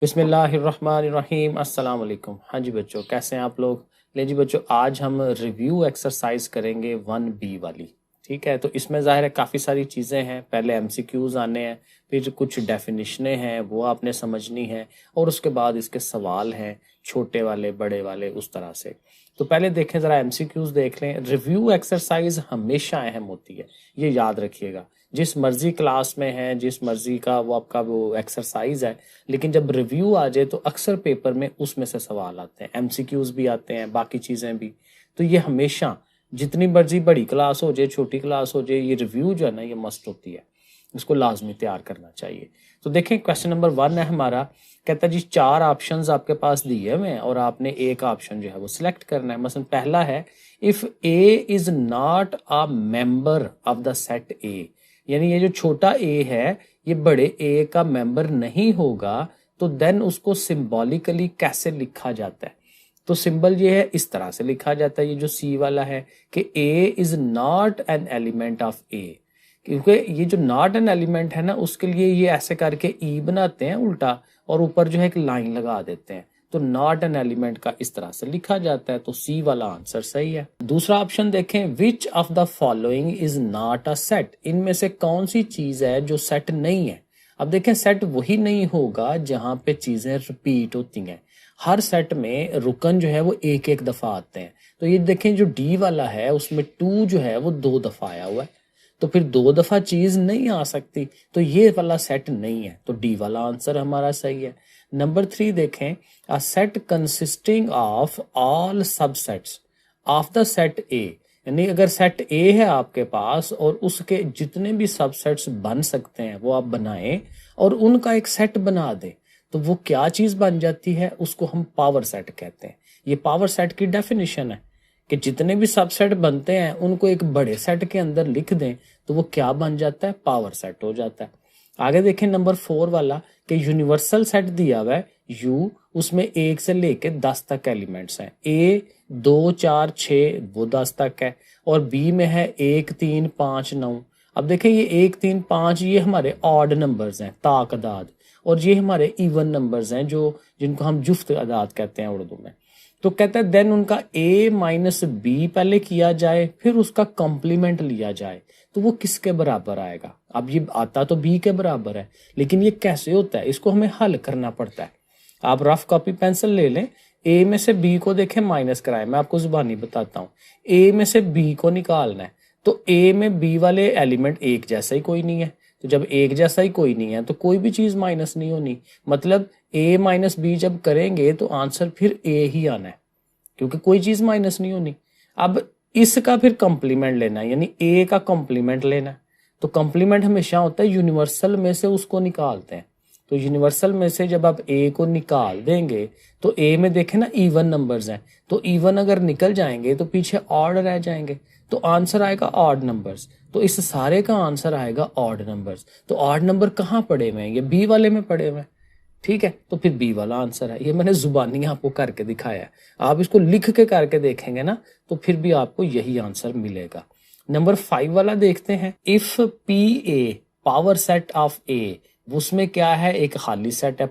बिस्मिल्लाहिर्रहमानिर्रहीम अस्सलाम वालेकुम। हाँ जी बच्चों, कैसे हैं आप लोग। ले जी बच्चों, आज हम रिव्यू एक्सरसाइज करेंगे 1B वाली। ठीक है, तो इसमें ज़ाहिर है काफ़ी सारी चीज़ें हैं। पहले MCQs आने हैं, फिर कुछ डेफिनेशनें हैं वो आपने समझनी है, और उसके बाद इसके सवाल हैं, छोटे वाले बड़े वाले उस तरह से। तो पहले देखें ज़रा MCQs देख लें। रिव्यू एक्सरसाइज हमेशा अहम होती है, ये याद रखिएगा। जिस मर्जी क्लास में है, जिस मर्जी का वो आपका वो एक्सरसाइज है, लेकिन जब रिव्यू आ जाए तो अक्सर पेपर में उसमें से सवाल आते हैं, MCQs भी आते हैं, बाकी चीज़ें भी। तो ये हमेशा, जितनी मर्जी बड़ी क्लास हो जाए, छोटी क्लास हो जाए, ये रिव्यू जो है ना, ये मस्ट होती है, इसको लाजमी तैयार करना चाहिए। तो देखें, क्वेश्चन नंबर 1 है हमारा। कहता है जी 4 ऑप्शंस आपके पास दिए हुए हैं और आपने एक ऑप्शन जो है वो सिलेक्ट करना है। मसलन पहला है, if A is not a member of the set ए, यानी ये जो छोटा ए है ये बड़े ए का मेंबर नहीं होगा, तो देन उसको सिंबॉलिकली कैसे लिखा जाता है। तो सिंबल ये है, इस तरह से लिखा जाता है, ये जो सी वाला है कि A is not an element of A. क्योंकि ये जो नॉट एन एलिमेंट है ना, उसके लिए ये ऐसे करके ई बनाते हैं उल्टा, और ऊपर जो है एक लाइन लगा देते हैं। तो नॉट एन एलिमेंट का इस तरह से लिखा जाता है, तो सी वाला आंसर सही है। दूसरा ऑप्शन देखें, which of the following is not a set, इनमें से कौन सी चीज है जो सेट नहीं है। अब देखें, सेट वही नहीं होगा जहां पे चीजें रिपीट होती हैं। हर सेट में रुकन जो है वो एक एक दफा आते हैं। तो ये देखें, जो डी वाला है उसमें 2 जो है वो 2 दफा आया हुआ है, तो फिर 2 दफा चीज नहीं आ सकती, तो ये वाला सेट नहीं है, तो डी वाला आंसर हमारा सही है। नंबर 3 देखें, a set consisting of all subsets of the set ए, यानी अगर सेट ए है आपके पास और उसके जितने भी सबसेट्स बन सकते हैं वो आप बनाएं और उनका एक सेट बना दें, तो वो क्या चीज बन जाती है, उसको हम पावर सेट कहते हैं। ये पावर सेट की डेफिनेशन है कि जितने भी सबसेट बनते हैं उनको एक बड़े सेट के अंदर लिख दें तो वो क्या बन जाता है, पावर सेट हो जाता है। आगे देखें नंबर 4 वाला, कि यूनिवर्सल सेट दिया हुआ है यू, उसमें 1 से लेके 10 तक एलिमेंट्स हैं। ए 2 4 6 वो 10 तक है, और बी में है 1 3 5 9। अब देखें, ये 1 3 5 ये हमारे ऑड नंबर्स हैं, ताकदाद, और ये हमारे इवन नंबर्स हैं जो जिनको हम जुफ्त अदाद कहते हैं उर्दू में। तो कहता है देन उनका a माइनस बी पहले किया जाए, फिर उसका कॉम्प्लीमेंट लिया जाए, तो वो किसके बराबर आएगा। अब ये आता तो b के बराबर है, लेकिन ये कैसे होता है, इसको हमें हल करना पड़ता है। आप रफ कॉपी पेंसिल ले लें, a में से b को देखें माइनस कराएं, मैं आपको जुबानी बताता हूँ। a में से b को निकालना है, तो a में b वाले एलिमेंट एक जैसा ही कोई नहीं है, तो जब एक जैसा ही कोई नहीं है तो कोई भी चीज माइनस नहीं होनी। मतलब a माइनस बी जब करेंगे तो आंसर फिर a ही आना है, क्योंकि कोई चीज माइनस नहीं होनी। अब इसका फिर कॉम्प्लीमेंट लेना है, यानी a का कॉम्प्लीमेंट लेना है। तो कॉम्प्लीमेंट हमेशा होता है यूनिवर्सल में से उसको निकालते हैं। तो यूनिवर्सल में से जब आप a को निकाल देंगे तो a में देखें ना इवन नंबर्स हैं, तो इवन अगर निकल जाएंगे तो पीछे ऑड रह जाएंगे, तो आंसर आएगा ऑड नंबर्स। तो इस सारे का आंसर आएगा ऑड नंबर्स। तो ऑड नंबर कहाँ पड़े हुए हैं, ये बी वाले में पड़े हुए हैं। ठीक है, तो फिर बी वाला आंसर है। ये मैंने जुबानी आपको करके दिखाया है, आप इसको लिख के करके देखेंगे ना तो फिर भी आपको यही आंसर मिलेगा। नंबर 5 वाला देखते हैं, if P A power set of A, उसमें क्या है, एक खाली सेट है।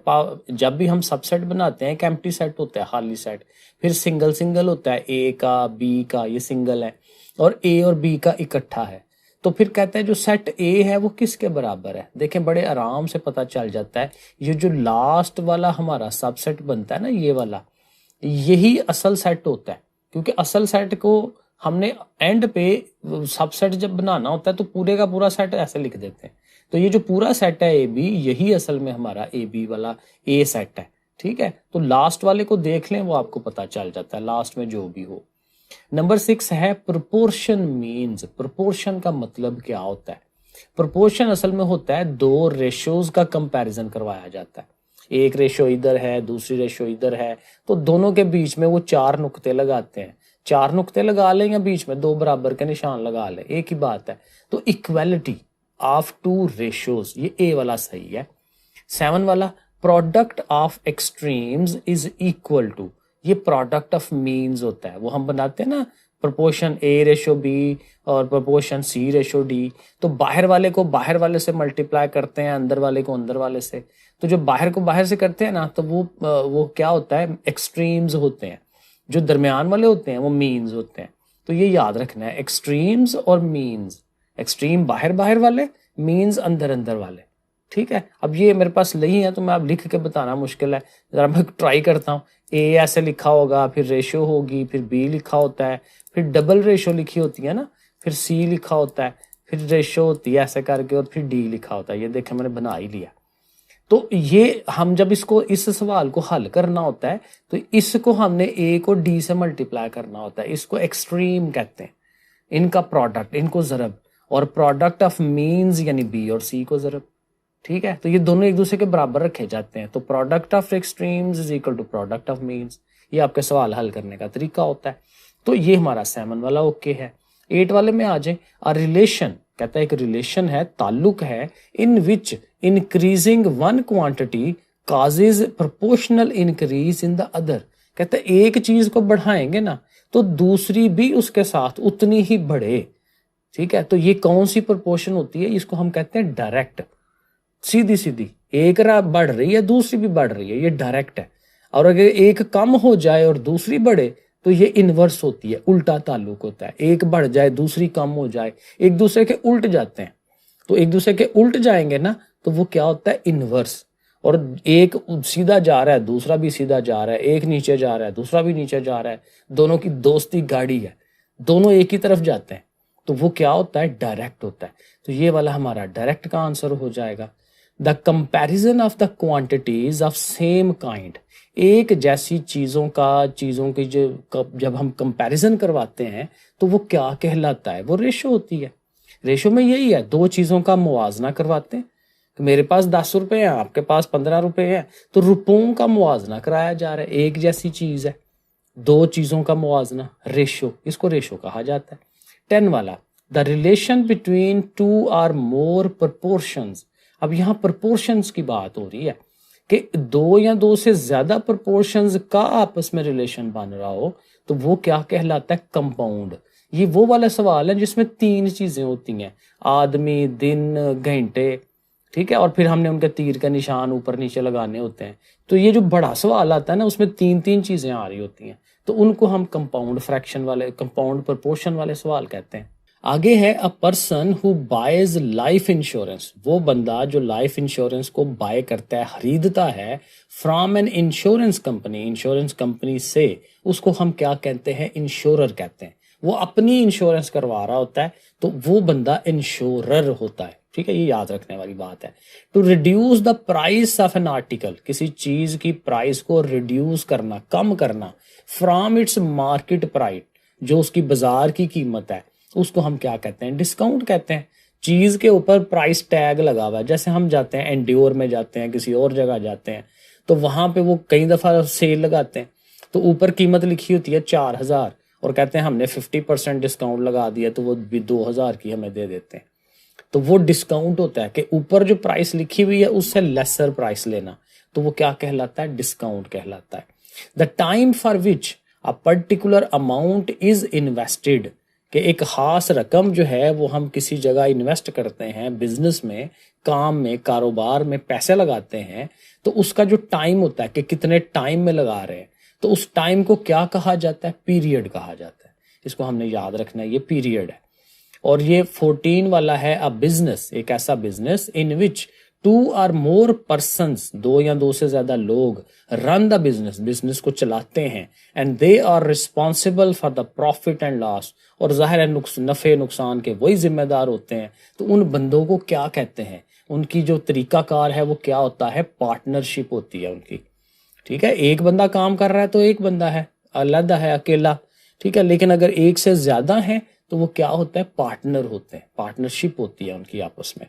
जब भी हम सबसेट बनाते हैं एक एम्प्टी सेट होता है, खाली सेट, फिर सिंगल सिंगल होता है, ए का बी का ये सिंगल है, और ए और बी का इकट्ठा है। तो फिर कहता है जो सेट ए है वो किसके बराबर है। देखें, बड़े आराम से पता चल जाता है, ये जो लास्ट वाला हमारा सबसेट बनता है ना, ये वाला, यही असल सेट होता है। क्योंकि असल सेट को हमने एंड पे सबसेट जब बनाना होता है तो पूरे का पूरा सेट ऐसे लिख देते हैं। तो ये जो पूरा सेट है ए बी, यही असल में हमारा ए बी वाला ए सेट है। ठीक है, तो लास्ट वाले को देख लें, वो आपको पता चल जाता है लास्ट में जो भी हो। नंबर 6 है, प्रोपोर्शन मीन्स। प्रोपोर्शन का मतलब क्या होता है। प्रोपोर्शन असल में होता है 2 रेशियोज का कंपैरिजन करवाया जाता है। एक रेशियो इधर है, दूसरी रेशियो इधर है, तो दोनों के बीच में वो 4 नुक्ते लगाते हैं। 4 नुक्ते लगा लें या बीच में 2 बराबर के निशान लगा लें, एक ही बात है। तो इक्वालिटी ऑफ 2 रेशियोज, ये ए वाला सही है। 7 वाला, product of extremes is equal to, ये प्रोडक्ट ऑफ मीन्स होता है। वो हम बनाते हैं ना प्रोपोर्शन ए रेशो बी और प्रोपोर्शन सी रेशो डी। तो बाहर वाले को बाहर वाले से मल्टीप्लाई करते हैं, अंदर वाले को अंदर वाले से। तो जो बाहर को बाहर से करते हैं ना, तो वो क्या होता है, एक्सट्रीम्स होते हैं। जो दरमियान वाले होते हैं वो मीन्स होते हैं। तो ये याद रखना है, एक्सट्रीम्स और मीन्स। एक्सट्रीम बाहर बाहर वाले, मीन्स अंदर अंदर वाले। ठीक है, अब ये मेरे पास नहीं है तो मैं अब लिख के बताना मुश्किल है, जरा मैं ट्राई करता हूँ। ए ऐसे लिखा होगा, फिर रेशो होगी, फिर बी लिखा होता है, फिर डबल रेशो लिखी होती है ना, फिर सी लिखा होता है, फिर रेशो होती है ऐसे करके, और फिर डी लिखा होता है। ये देखें मैंने बना ही लिया। तो ये हम जब इसको इस सवाल को हल करना होता है तो इसको हमने ए को डी से मल्टीप्लाई करना होता है। इसको एक्सट्रीम कहते हैं, इनका प्रोडक्ट, इनको ज़रब, और प्रोडक्ट ऑफ मीन्स यानी बी और सी को ज़रब। ठीक है, तो ये दोनों एक दूसरे के बराबर रखे जाते हैं। तो product of extremes is equal to product of means. ये आपके सवाल हल करने का तरीका होता है। तो ये हमारा 7 वाला ओके है। 8 वाले में आ जाए, अ रिलेशन, कहता है एक रिलेशन है, ताल्लुक है, in which increasing one quantity causes proportional increase in the other. कहता है एक चीज को बढ़ाएंगे ना तो दूसरी भी उसके साथ उतनी ही बढ़े। ठीक है, तो ये कौन सी प्रोपोर्शन होती है, इसको हम कहते हैं डायरेक्ट, सीधी सीधी। एक बढ़ रही है, दूसरी भी बढ़ रही है, ये डायरेक्ट है। और अगर एक कम हो जाए और दूसरी बढ़े तो ये इनवर्स होती है, उल्टा ताल्लुक होता है। एक बढ़ जाए दूसरी कम हो जाए, एक दूसरे के उल्ट जाते हैं। तो एक दूसरे के उल्ट जाएंगे ना तो वो क्या होता है, इनवर्स। और एक सीधा जा रहा है, दूसरा भी सीधा जा रहा है, एक नीचे जा रहा है, दूसरा भी नीचे जा रहा है, दोनों की दोस्ती गाड़ी है, दोनों एक ही तरफ जाते हैं, तो वो क्या होता है, डायरेक्ट होता है। तो ये वाला हमारा डायरेक्ट का आंसर हो जाएगा। The comparison of the quantities of same kind, एक जैसी चीजों की जब हम कंपैरिजन करवाते हैं तो वो क्या कहलाता है, वो रेशो होती है। रेशो में यही है, दो चीजों का मुवाजना करवाते हैं। तो मेरे पास 10 रुपए हैं, आपके पास 15 रुपए हैं, तो रुपयों का मुवाजना कराया जा रहा है। एक जैसी चीज है, दो चीजों का मुवाजना, रेशो, इसको रेशो कहा जाता है। 10 वाला, the relation between two or more proportions. अब यहाँ प्रोपोर्शंस की बात हो रही है कि दो या दो से ज्यादा प्रोपोर्शंस का आपस में रिलेशन बन रहा हो तो वो क्या कहलाता है, कंपाउंड। ये वो वाला सवाल है जिसमें 3 चीजें होती हैं, आदमी, दिन, घंटे। ठीक है, और फिर हमने उनके तीर का निशान ऊपर नीचे लगाने होते हैं। तो ये जो बड़ा सवाल आता है ना, उसमें 3 चीजें आ रही होती हैं, तो उनको हम कंपाउंड फ्रैक्शन वाले, कंपाउंड प्रोपोर्शन वाले सवाल कहते हैं। आगे है, a person who boys life insurance, वो बंदा जो लाइफ इंश्योरेंस को बाय करता है, खरीदता है, from an insurance company, insurance company से, उसको हम क्या कहते हैं, इंश्योरर कहते हैं। वो अपनी इंश्योरेंस करवा रहा होता है तो वो बंदा इंश्योरर होता है। ठीक है, ये याद रखने वाली बात है। To reduce the price of an article, किसी चीज की प्राइस को रिड्यूस करना, कम करना, फ्रॉम इट्स मार्केट प्राइस, जो उसकी बाजार की कीमत है, उसको हम क्या कहते हैं, डिस्काउंट कहते हैं। चीज के ऊपर प्राइस टैग लगा हुआ है, जैसे हम जाते हैं एंड्योर में जाते हैं, किसी और जगह जाते हैं, तो वहां पे वो कई दफा सेल लगाते हैं, तो ऊपर कीमत लिखी होती है 4000 और कहते हैं हमने 50% डिस्काउंट लगा दिया, तो वो भी 2000 की हमें दे देते हैं। तो वो डिस्काउंट होता है कि ऊपर जो प्राइस लिखी हुई है उससे लेसर प्राइस लेना, तो वो क्या कहलाता है, डिस्काउंट कहलाता है। The time for which a particular amount is invested, कि एक खास रकम जो है वो हम किसी जगह इन्वेस्ट करते हैं, बिजनेस में, काम में, कारोबार में पैसे लगाते हैं, तो उसका जो टाइम होता है कि कितने टाइम में लगा रहे हैं, तो उस टाइम को क्या कहा जाता है, पीरियड कहा जाता है। इसको हमने याद रखना है, ये पीरियड है। और ये 14 वाला है, अ बिजनेस, एक ऐसा बिजनेस इन विच 2 और मोर पर्सन्स, 2 या 2 से ज्यादा लोग, रन द बिजनेस, बिजनेस को चलाते हैं, and they are responsible for the profit and loss, और जाहिर है नफे नुकसान के वही जिम्मेदार होते हैं। तो उन बंदों को क्या कहते हैं, उनकी जो तरीकाकार है वो क्या होता है, पार्टनरशिप होती है उनकी। ठीक है, एक बंदा काम कर रहा है तो एक बंदा है, अलग है, अकेला। ठीक है, लेकिन अगर एक से ज्यादा है तो वो क्या होता है, पार्टनर होते हैं, पार्टनरशिप होती है उनकी आपस में।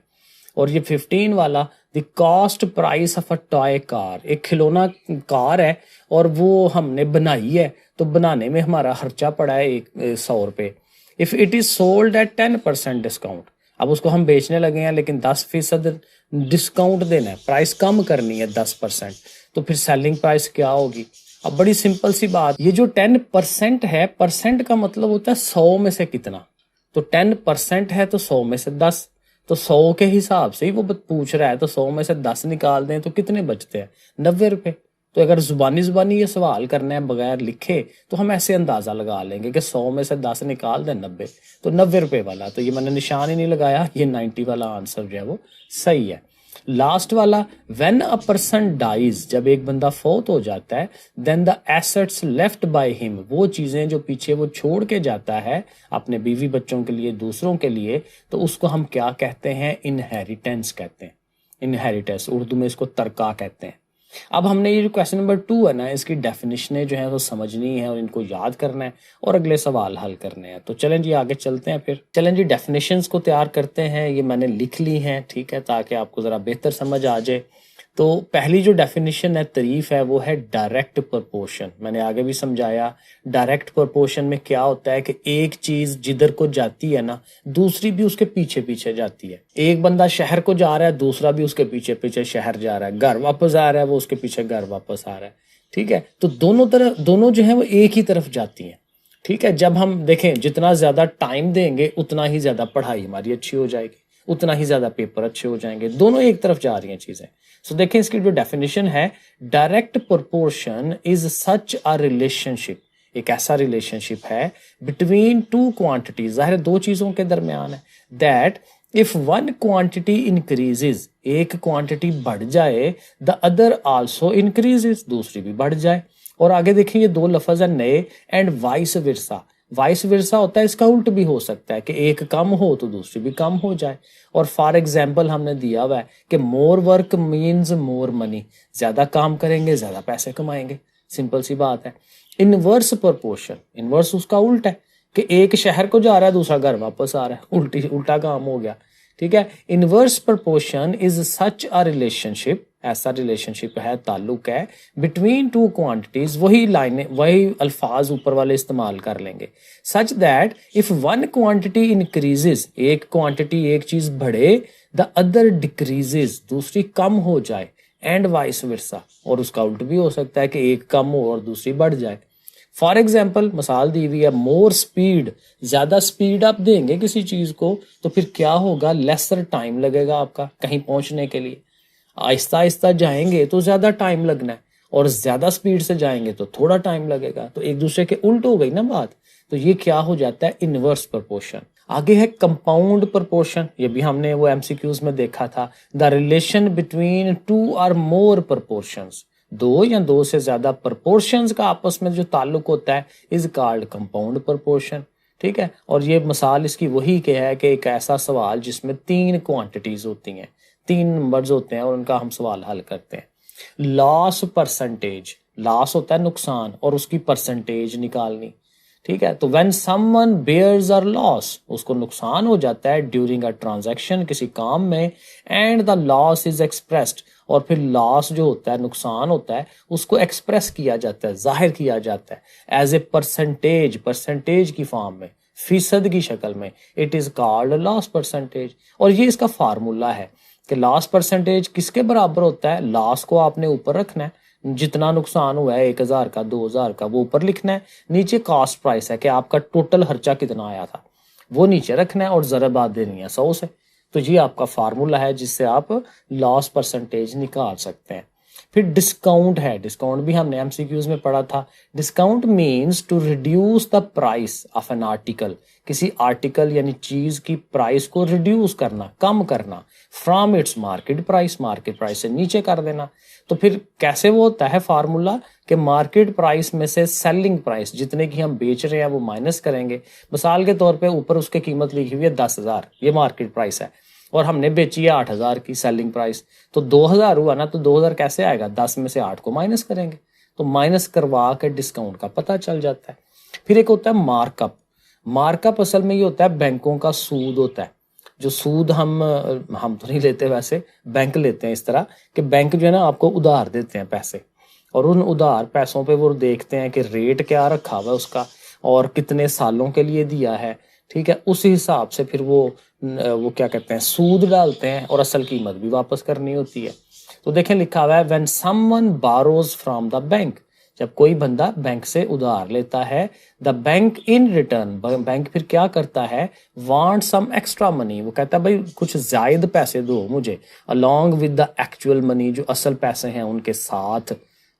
और ये 15 वाला, the cost price of a toy car, एक खिलौना कार है और वो हमने बनाई है, तो बनाने में हमारा खर्चा पड़ा है 100 रुपए। If it is sold at 10% discount, अब उसको हम बेचने लगे हैं लेकिन 10% डिस्काउंट देना है, प्राइस कम करनी है 10%, तो फिर सेलिंग प्राइस क्या होगी, अब बड़ी सिंपल सी बात, ये जो 10% है, परसेंट का मतलब होता है 100 में से कितना। तो 10% है तो 100 में से 10, तो 100 के हिसाब से ही वो पूछ रहा है, तो 100 में से 10 निकाल दें तो कितने बचते हैं, 90 रुपए। तो अगर जुबानी जुबानी ये सवाल करना है बगैर लिखे तो हम ऐसे अंदाजा लगा लेंगे कि 100 में से 10 निकाल दें 90, तो 90 रुपए वाला, तो ये मैंने निशान ही नहीं लगाया, ये 90 वाला आंसर जो है वो सही है। लास्ट वाला, व्हेन अ पर्सन डाइज, जब एक बंदा फौत हो जाता है, then the assets left by him, वो चीजें जो पीछे वो छोड़ के जाता है अपने बीवी बच्चों के लिए, दूसरों के लिए, तो उसको हम क्या कहते हैं, इनहेरिटेंस कहते हैं। इनहेरिटेंस, उर्दू में इसको तरका कहते हैं। अब हमने ये जो क्वेश्चन नंबर 2 है ना, इसकी डेफिनेशनें जो है वो समझनी है और इनको याद करना है और अगले सवाल हल करने हैं। तो चलें जी आगे चलते हैं, फिर चलें जी डेफिनेशंस को तैयार करते हैं। ये मैंने लिख ली हैं, ठीक है, ताकि आपको ज़रा बेहतर समझ आ जाए। तो पहली जो डेफिनेशन है, तारीफ है, वो है डायरेक्ट प्रोपोर्शन। मैंने आगे भी समझाया डायरेक्ट प्रोपोर्शन में क्या होता है कि एक चीज जिधर को जाती है ना, दूसरी भी उसके पीछे पीछे जाती है। एक बंदा शहर को जा रहा है, दूसरा भी उसके पीछे पीछे शहर जा रहा है, घर वापस आ रहा है, वो उसके पीछे घर वापस आ रहा है, ठीक है। तो दोनों जो है वो एक ही तरफ जाती हैं, ठीक है। जब हम देखें जितना ज्यादा टाइम देंगे उतना ही ज्यादा पढ़ाई हमारी अच्छी हो जाएगी, उतना ही ज्यादा पेपर अच्छे हो जाएंगे, दोनों एक तरफ जा रही हैं चीजें। सो देखें इसकी जो डेफिनेशन है, direct proportion is such a relationship, एक ऐसा रिलेशनशिप है बिटवीन टू क्वांटिटीज, जाहिर दो चीजों के दरमियान है, that if one quantity increases, एक क्वांटिटी बढ़ जाए, द अदर आल्सो इंक्रीजेज, दूसरी भी बढ़ जाए। और आगे देखिए ये दो लफ्ज है नए, and vice versa, vice versa होता है, इसका उल्ट भी हो सकता है कि एक कम हो तो दूसरी भी कम हो जाए। और फॉर एग्जाम्पल हमने दिया हुआ है कि more work means more money, ज्यादा काम करेंगे ज्यादा पैसे कमाएंगे, सिंपल सी बात है। इनवर्स प्रोपोर्शन, इनवर्स उसका उल्टा है कि एक शहर को जा रहा है दूसरा घर वापस आ रहा है, उल्टा काम हो गया, ठीक है। Inverse proportion is such a relationship, ऐसा रिलेशनशिप है, ताल्लुक है, बिटवीन टू क्वांटिटीज, वही लाइनें वही अल्फाज ऊपर वाले इस्तेमाल कर लेंगे, such that if one quantity increases, एक क्वांटिटी एक चीज बढ़े, द अदर डिक्रीजेस, दूसरी कम हो जाए, एंड वाइस वर्सा, और उसका उल्ट भी हो सकता है कि एक कम हो और दूसरी बढ़ जाए। फॉर एग्जाम्पल मिसाल दी हुई है, मोर स्पीड, ज्यादा स्पीड आप देंगे किसी चीज को तो फिर क्या होगा, लेसर टाइम लगेगा आपका कहीं पहुंचने के लिए। आहिस्ता आहिस्ता जाएंगे तो ज्यादा टाइम लगना है, और ज्यादा स्पीड से जाएंगे तो थोड़ा टाइम लगेगा, तो एक दूसरे के उल्ट हो गई ना बात। तो ये क्या हो जाता है, इनवर्स प्रोपोर्शन। आगे है कंपाउंड प्रोपोर्शन, ये भी हमने वो एमसीक्यूज में देखा था, द रिलेशन बिटवीन टू और मोर प्रोपोर्शंस, दो या दो से ज्यादा प्रोपोर्शंस का आपस में जो ताल्लुक होता है, इज कॉल्ड कंपाउंड प्रोपोर्शन, ठीक है। और ये मिसाल इसकी वही के है कि एक ऐसा सवाल जिसमें 3 क्वांटिटीज होती हैं, 3 नंबर्स होते हैं और उनका हम सवाल हल करते हैं। लॉस परसेंटेज, लॉस होता है नुकसान और उसकी परसेंटेज निकालनी, ठीक है। तो when someone bears a loss, उसको नुकसान हो जाता है ड्यूरिंग अ ट्रांजैक्शन, किसी काम में, and the loss is expressed, और फिर लॉस जो होता है, नुकसान होता है, उसको एक्सप्रेस किया जाता है, जाहिर किया जाता है एज ए परसेंटेज, परसेंटेज की फॉर्म में, फीसद की शक्ल में, it is called loss percentage. और ये इसका फार्मूला है कि लॉस परसेंटेज किसके बराबर होता है, लॉस को आपने ऊपर रखना है, जितना नुकसान हुआ है 1000 का 2000 का वो ऊपर लिखना है, नीचे कॉस्ट प्राइस है कि आपका टोटल खर्चा कितना आया था वो नीचे रखना है, और ज़रबात देनी है 100 से। तो ये आपका फार्मूला है जिससे आप लॉस परसेंटेज निकाल सकते हैं। फिर डिस्काउंट है, डिस्काउंट भी हमने एमसीक्यूज में पढ़ा था। Discount means to reduce the price of an article, किसी आर्टिकल यानी चीज की प्राइस को रिड्यूस करना, कम करना, from its market price, market price से नीचे कर देना। तो फिर कैसे वो होता है फार्मूला कि मार्केट प्राइस में से सेलिंग प्राइस, जितने की हम बेच रहे हैं वो माइनस करेंगे। मिसाल के तौर पे ऊपर उसकी कीमत लिखी हुई है 10,000, ये मार्केट प्राइस है, और हमने बेची है 8,000 की सेलिंग प्राइस, तो 2,000 हुआ ना, तो 2,000 कैसे आएगा, 10 में से 8 को माइनस करेंगे, तो माइनस करवा के डिस्काउंट का पता चल जाता है। फिर एक होता है मार्कअप, मार्कअप असल में ये होता है बैंकों का सूद होता है, जो सूद हम तो नहीं लेते, वैसे बैंक लेते हैं, इस तरह कि बैंक जो है ना आपको उधार देते हैं पैसे, और उन उधार पैसों पे वो देखते हैं कि रेट क्या रखा हुआ है उसका और कितने सालों के लिए दिया है, ठीक है। उस हिसाब से फिर वो क्या कहते हैं, सूद डालते हैं, और असल कीमत भी वापस करनी होती है। तो देखें लिखा हुआ है when someone borrows from the bank, जब कोई बंदा बैंक से उधार लेता है, the bank in return, bank फिर क्या करता है, वांट सम एक्स्ट्रा मनी, वो कहता है भाई कुछ जायद पैसे दो मुझे, along with the actual money, जो असल पैसे हैं उनके साथ,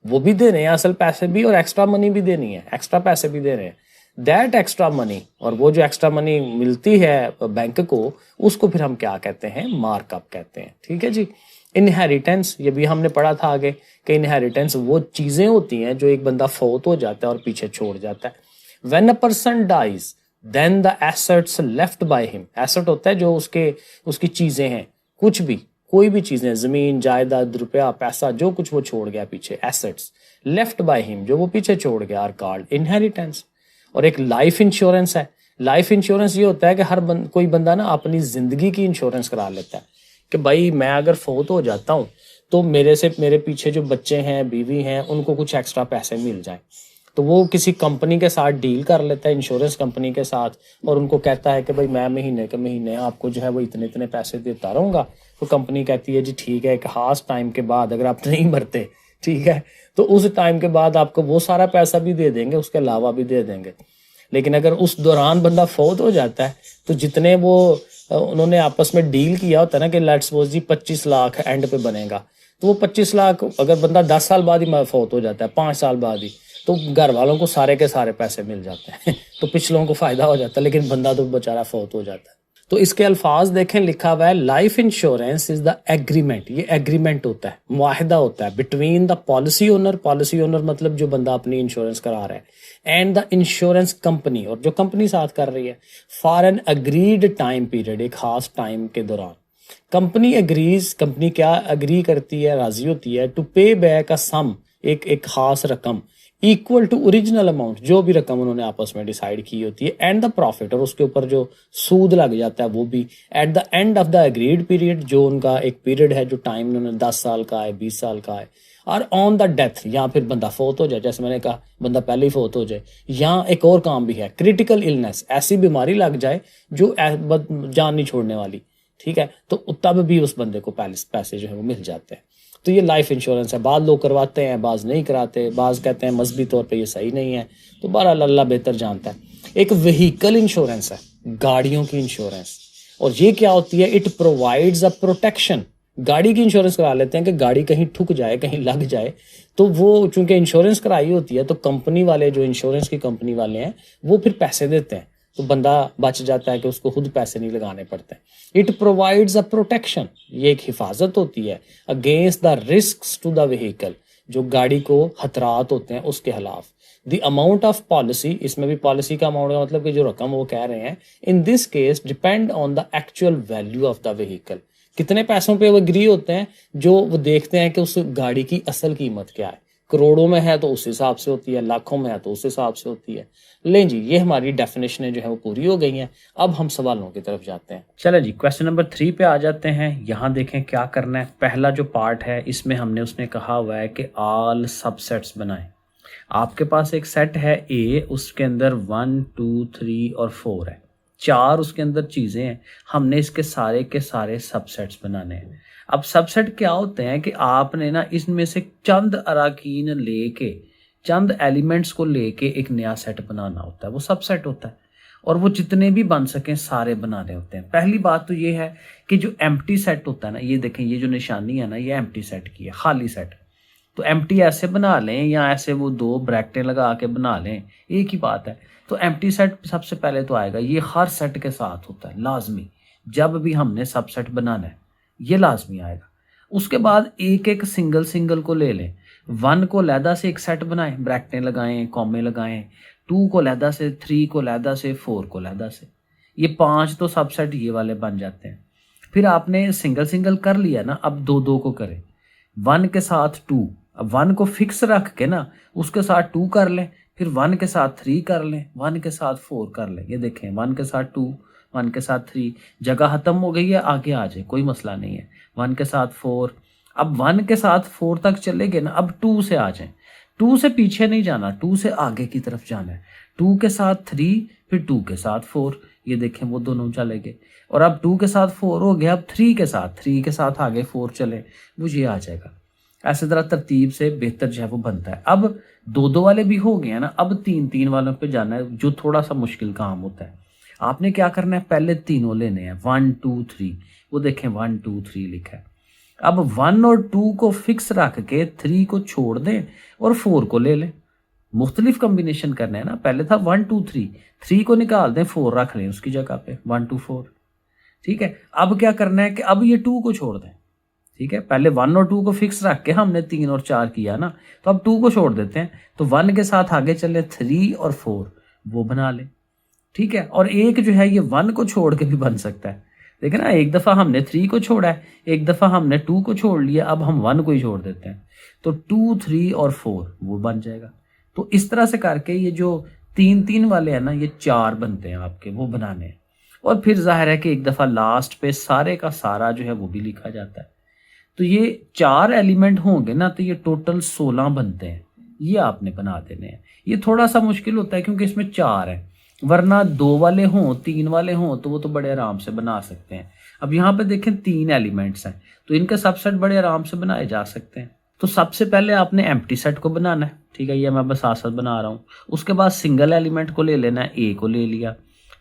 वो भी देने हैं, असल पैसे भी और एक्स्ट्रा मनी भी देनी है, एक्स्ट्रा पैसे भी दे रहे हैं। दैट एक्स्ट्रा मनी, और वो जो एक्स्ट्रा मनी मिलती है बैंक को, उसको फिर हम क्या कहते हैं, मार्कअप कहते हैं। ठीक है जी। इनहेरिटेंस, ये भी हमने पढ़ा था आगे कि इनहेरिटेंस वो चीजें होती हैं जो एक बंदा फौत हो जाता है और पीछे छोड़ जाता है। When a person dies then the assets left by him, asset होता है जो उसकी चीजें हैं, कुछ भी, कोई भी चीजें, जमीन जायदाद रुपया पैसा, जो कुछ वो छोड़ गया पीछे, एसेट्स लेफ्ट बाय हिम, जो वो पीछे छोड़ गया, आर कॉल्ड इनहेरिटेंस। और एक लाइफ इंश्योरेंस है। लाइफ इंश्योरेंस ये होता है कि कोई बंदा ना अपनी जिंदगी की इंश्योरेंस करा लेता है कि भाई मैं अगर फौत हो जाता हूँ तो मेरे पीछे जो बच्चे हैं, बीवी हैं, उनको कुछ एक्स्ट्रा पैसे मिल जाए। तो वो किसी कंपनी के साथ डील कर लेता है, इंश्योरेंस कंपनी के साथ, और उनको कहता है कि भाई मैं महीने के महीने आपको जो है वो इतने इतने पैसे देता रहूँगा। तो कंपनी कहती है जी ठीक है, एक खास टाइम के बाद अगर आप नहीं मरते, ठीक है, तो उस टाइम के बाद आपको वो सारा पैसा भी दे देंगे, उसके अलावा भी दे देंगे। लेकिन अगर उस दौरान बंदा फौत हो जाता है तो जितने वो उन्होंने आपस में डील किया होता है ना कि लेट्स सपोज जी 25 लाख एंड पे बनेगा, तो वो 25 लाख अगर बंदा 10 साल बाद ही फौत हो जाता है, 5 साल बाद ही, तो घर वालों को सारे के सारे पैसे मिल जाते हैं तो पिछलों को फायदा हो जाता है, लेकिन बंदा तो बेचारा फौत हो जाता है। तो इसके अल्फाज देखें, लिखा हुआ है life insurance is the agreement, ये एग्रीमेंट होता है, मुआहिदा होता है बिटवीन द पॉलिसी ओनर मतलब जो बंदा अपनी इंश्योरेंस करा रहा है, एंड द इंश्योरेंस कंपनी, और जो कंपनी साथ कर रही है, for an agreed time period, एक खास टाइम के दौरान। कंपनी क्या अग्री करती है, राजी होती है, टू पे बैक अ सम, एक खास रकम, इक्वल टू ओरिजिनल अमाउंट, जो भी रकम उन्होंने आपस में डिसाइड की होती है, एंड द प्रॉफिट, और उसके ऊपर जो सूद लग जाता है वो भी, at the end of the agreed period, जो उनका एक पीरियड है, जो टाइम उन्होंने 10 साल का है, 20 साल का है, और ऑन द डेथ, या फिर बंदा फौत हो जाए, जैसे मैंने कहा बंदा पहले ही फौत हो जाए, या एक और काम भी है, क्रिटिकल इलनेस, ऐसी बीमारी लग जाए जो जान नहीं छोड़ने वाली, ठीक है, तो तब भी उस बंदे को पैसे जो है वो मिल जाते हैं। तो ये लाइफ इंश्योरेंस है। बाद लोग करवाते हैं, बाज नहीं कराते, बाज कहते हैं मजहबी तौर पे ये सही नहीं है, तो बहरहाल अल्लाह बेहतर जानता है। एक व्हीकल इंश्योरेंस है, गाड़ियों की इंश्योरेंस, और ये क्या होती है, इट प्रोवाइड्स अ प्रोटेक्शन। गाड़ी की इंश्योरेंस करा लेते हैं कि गाड़ी कहीं ठुक जाए, कहीं लग जाए, तो वो चूंकि इंश्योरेंस कराई होती है, तो कंपनी वाले, जो इंश्योरेंस की कंपनी वाले हैं, वो फिर पैसे देते हैं, तो बंदा बच जाता है कि उसको खुद पैसे नहीं लगाने पड़ते। इट प्रोवाइड्स अ प्रोटेक्शन, ये एक हिफाजत होती है, against the risks to the vehicle, जो गाड़ी को खतरात होते हैं उसके खिलाफ। द अमाउंट ऑफ पॉलिसी, इसमें भी पॉलिसी का अमाउंट का मतलब कि जो रकम वो कह रहे हैं, in this case depend on the actual value of the vehicle. कितने पैसों पे वो एग्री होते हैं, जो वो देखते हैं कि उस गाड़ी की असल कीमत क्या है, करोड़ों में है तो उस हिसाब से होती है, लाखों में है तो उस हिसाब से होती है। लें जी, ये हमारी डेफिनेशनें जो है वो पूरी हो गई हैं। अब हम सवालों की तरफ जाते हैं। चले जी, क्वेश्चन नंबर 3 पे आ जाते हैं। यहाँ देखें क्या करना है। पहला जो पार्ट है इसमें उसने कहा हुआ है कि ऑल सबसेट्स बनाएं। आपके पास एक सेट है ए, उसके अंदर 1 2 3 और 4 है, 4 उसके अंदर चीजें हैं, हमने इसके सारे के सारे सबसेट्स बनाने हैं। अब सबसेट क्या होते हैं कि आपने ना इसमें से चंद अराकीन लेके, चंद एलिमेंट्स को लेके एक नया सेट बनाना होता है, वो सबसेट होता है, और वो जितने भी बन सकें सारे बनाने होते हैं। पहली बात तो ये है कि जो एम्प्टी सेट होता है ना, ये देखें, ये जो निशानी है ना, ये एम्प्टी सेट की है, खाली सेट। तो एम्प्टी ऐसे बना लें या ऐसे वो 2 ब्रैकेटें लगा के बना लें, एक ही बात है। तो एम्प्टी सेट सबसे पहले तो आएगा, ये हर सेट के साथ होता है लाजमी, जब भी हमने सबसेट बनाना है ये लाजमी आएगा। उसके बाद एक एक सिंगल को ले लें। 1 को लहदा से एक सेट बनाएं, ब्रैकेटें लगाएं, कॉमे लगाएं, 2 को लहदा से, 3 को लहदा से, 4 को लहदा से, ये 5 तो सबसेट ये वाले बन जाते हैं। फिर आपने सिंगल कर लिया ना, अब 2 को करें, 1 के साथ 2, अब 1 को फिक्स रख के ना उसके साथ 2 कर लें, फिर 1 के साथ 3 कर लें, 1 के साथ 4 कर लें। ये देखें, 1 के साथ 2, 1 के साथ 3, जगह खत्म हो गई है, आगे आ जाए, कोई मसला नहीं है। 1 के साथ 4, अब 1 के साथ 4 तक चले गए ना, अब 2 से आ जाए, 2 से पीछे नहीं जाना, 2 से आगे की तरफ जाना है। 2 के साथ 3, फिर 2 के साथ 4, ये देखें वो दोनों चले गए। और अब 2 के साथ 4 हो गया, अब 3 के साथ आगे 4 चले, वो ये आ जाएगा। ऐसे तरह तरतीब से बेहतर जो है वो बनता है। अब दो दो वाले भी हो गए हैं ना, अब तीन तीन वालों पे जाना है, जो थोड़ा सा मुश्किल काम होता है। आपने क्या करना है, पहले तीनों लेने हैं, 1 2 3। वो देखें 1 2 3 लिखा है। अब 1 और 2 को फिक्स रख के 3 को छोड़ दें और 4 को ले लें। मुख्तलिफ कॉम्बिनेशन करने हैं ना, पहले था 1 2 3, 3 को निकाल दें, 4 रख लें उसकी जगह पे, 1 2 4। ठीक है, अब क्या करना है कि अब ये 2 को छोड़ दें। ठीक है, पहले 1 और 2 को फिक्स रख के हमने 3 और 4 किया ना, तो अब 2 को छोड़ देते हैं, तो 1 के साथ आगे चले 3 और 4 वो बना ले। ठीक है, और एक जो है ये 1 को छोड़ के भी बन सकता है। देखे ना, एक दफा हमने 3 को छोड़ा है, एक दफा हमने 2 को छोड़ लिया, अब हम 1 को ही छोड़ देते हैं, तो 2 3 और 4 वो बन जाएगा। तो इस तरह से करके ये जो तीन तीन वाले हैं ना, ये 4 बनते हैं आपके, वो बनाने हैं। और फिर जाहिर है कि एक दफा लास्ट पे सारे का सारा जो है वो भी लिखा जाता है। तो ये 4 एलिमेंट होंगे ना, तो ये टोटल 16 बनते हैं, ये आपने बना देने हैं। ये थोड़ा सा मुश्किल होता है क्योंकि इसमें 4 है, वरना 2 वाले हों 3 वाले हों तो वो तो बड़े आराम से बना सकते हैं। अब यहाँ पे देखें 3 एलिमेंट्स हैं, तो इनका सबसेट बड़े आराम से बनाए जा सकते हैं। तो सबसे पहले आपने एम्प्टी सेट को बनाना है। ठीक है, ये मैं बस साथ साथ बना रहा हूँ। उसके बाद सिंगल एलिमेंट को ले लेना है, ए को ले लिया,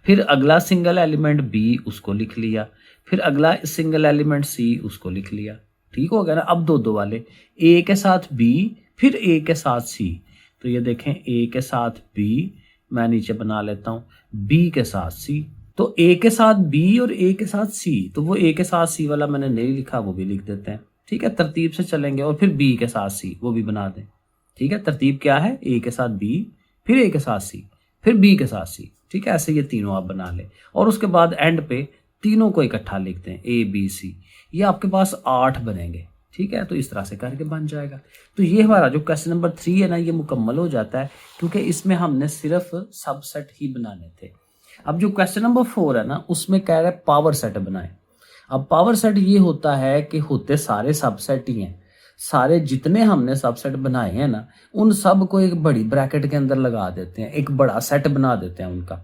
फिर अगला सिंगल एलिमेंट बी, उसको लिख लिया, फिर अगला सिंगल एलिमेंट सी, उसको लिख लिया। ठीक हो गया ना। अब दो दो वाले, ए के साथ बी, फिर ए के साथ सी। तो ये देखें, ए के साथ बी, मैं नीचे बना लेता हूँ, बी के साथ सी। तो ए के साथ बी और ए के साथ सी, तो वो ए के साथ सी वाला मैंने नहीं लिखा, वो भी लिख देते हैं। ठीक है, तरतीब से चलेंगे। और फिर बी के साथ सी, वो भी बना दें। ठीक है, तरतीब क्या है, ए के साथ बी, फिर ए के साथ सी, फिर बी के साथ सी। ठीक है, ऐसे ये तीनों आप बना लें। और उसके बाद एंड पे तीनों को इकट्ठा लिखते हैं, ए बी सी। ये आपके पास 8 बनेंगे। ठीक है, तो इस तरह से करके बन जाएगा। तो ये हमारा जो क्वेश्चन नंबर 3 है ना, ये मुकम्मल हो जाता है, क्योंकि इसमें हमने सिर्फ सबसेट ही बनाने थे। अब जो क्वेश्चन नंबर 4 है ना, उसमें कह रहा है पावर सेट बनाएं। अब पावर सेट ये होता है कि होते सारे सबसेट ही हैं, सारे जितने हमने सबसेट बनाए हैं ना, उन सब को एक बड़ी ब्रैकेट के अंदर लगा देते हैं, एक बड़ा सेट बना देते हैं उनका।